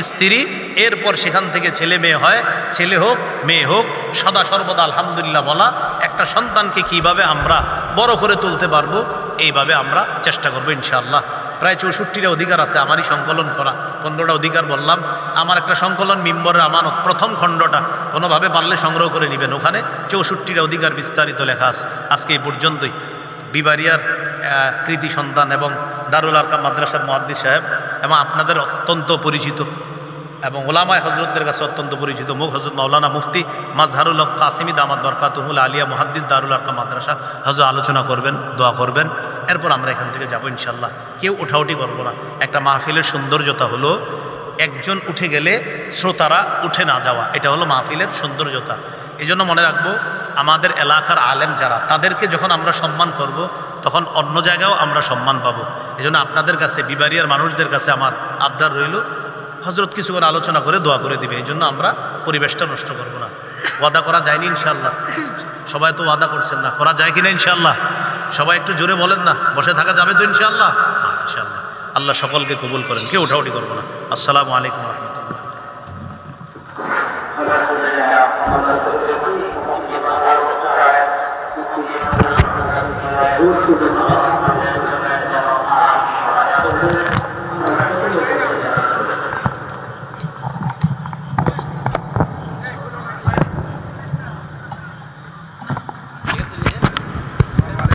স্ত্রী, এরপর সেখান থেকে ছেলে মেয়ে হয়, ছেলে হোক মেয়ে হোক, সদা সর্বদা আলহামদুলিল্লাহ বলা। একটা সন্তানকে কিভাবে আমরা বড় করে তুলতে পারবো, এইভাবে আমরা চেষ্টা করবো ইনশাআল্লাহ। প্রায় 64টা অধিকার আছে আমারই সংকলন করা। 15টা অধিকার বললাম। আমার একটা সংকলন মিম্বরের আমানত, প্রথম খণ্ডটা কোনোভাবে পারলে সংগ্রহ করে নেবেন, ওখানে 64টা অধিকার বিস্তারিত লেখা আছে। আজকে এই পর্যন্তই। বিবারিয়ার কৃতি সন্তান এবং দারুল আরকাম মাদ্রাসার মুহাদ্দিস সাহেব এবং আপনাদের অত্যন্ত পরিচিত এবং ওলামায় হজরতদের কাছে অত্যন্ত পরিচিত মুখ হজরত মাওলানা মুফতি মাজহারুল হক কাসিমি দামাত বরকাতুহুল আলিয়া মুহাদ্দিস দারুল আরকাম মাদ্রাসা হজরত আলোচনা করবেন, দোয়া করবেন। এরপর আমরা এখান থেকে যাবো ইনশাল্লাহ। কেউ উঠাউঠি করবো না। একটা মাহফিলের সৌন্দর্যতা হলো একজন উঠে গেলে শ্রোতারা উঠে না যাওয়া, এটা হলো মাহফিলের সৌন্দর্যতা। এই জন্য মনে রাখবো, আমাদের এলাকার আলেম যারা, তাদেরকে যখন আমরা সম্মান করব, তখন অন্য জায়গায়ও আমরা সম্মান পাবো। এই জন্য আপনাদের কাছে, বিবাড়িয়ার মানুষদের কাছে আমার আবদার রইল, হজরত কিছুক্ষণ আলোচনা করে দোয়া করে দিবে। এই জন্য আমরা পরিবেশটা নষ্ট করব না। ওয়াদা করা যায়নি ইনশাল্লাহ? সবাই তো ওয়াদা করছেন না, করা যায় কিনা ইনশাল্লাহ? সবাই একটু জোরে বলেন না, বসে থাকা যাবে তো ইনশাল্লাহ? ইনশাল্লাহ। আল্লাহ সকলকে কবুল করেন, কেউ উঠাউঠি করবো না। আসসালামু আলাইকুম রহমতুল্লাহ।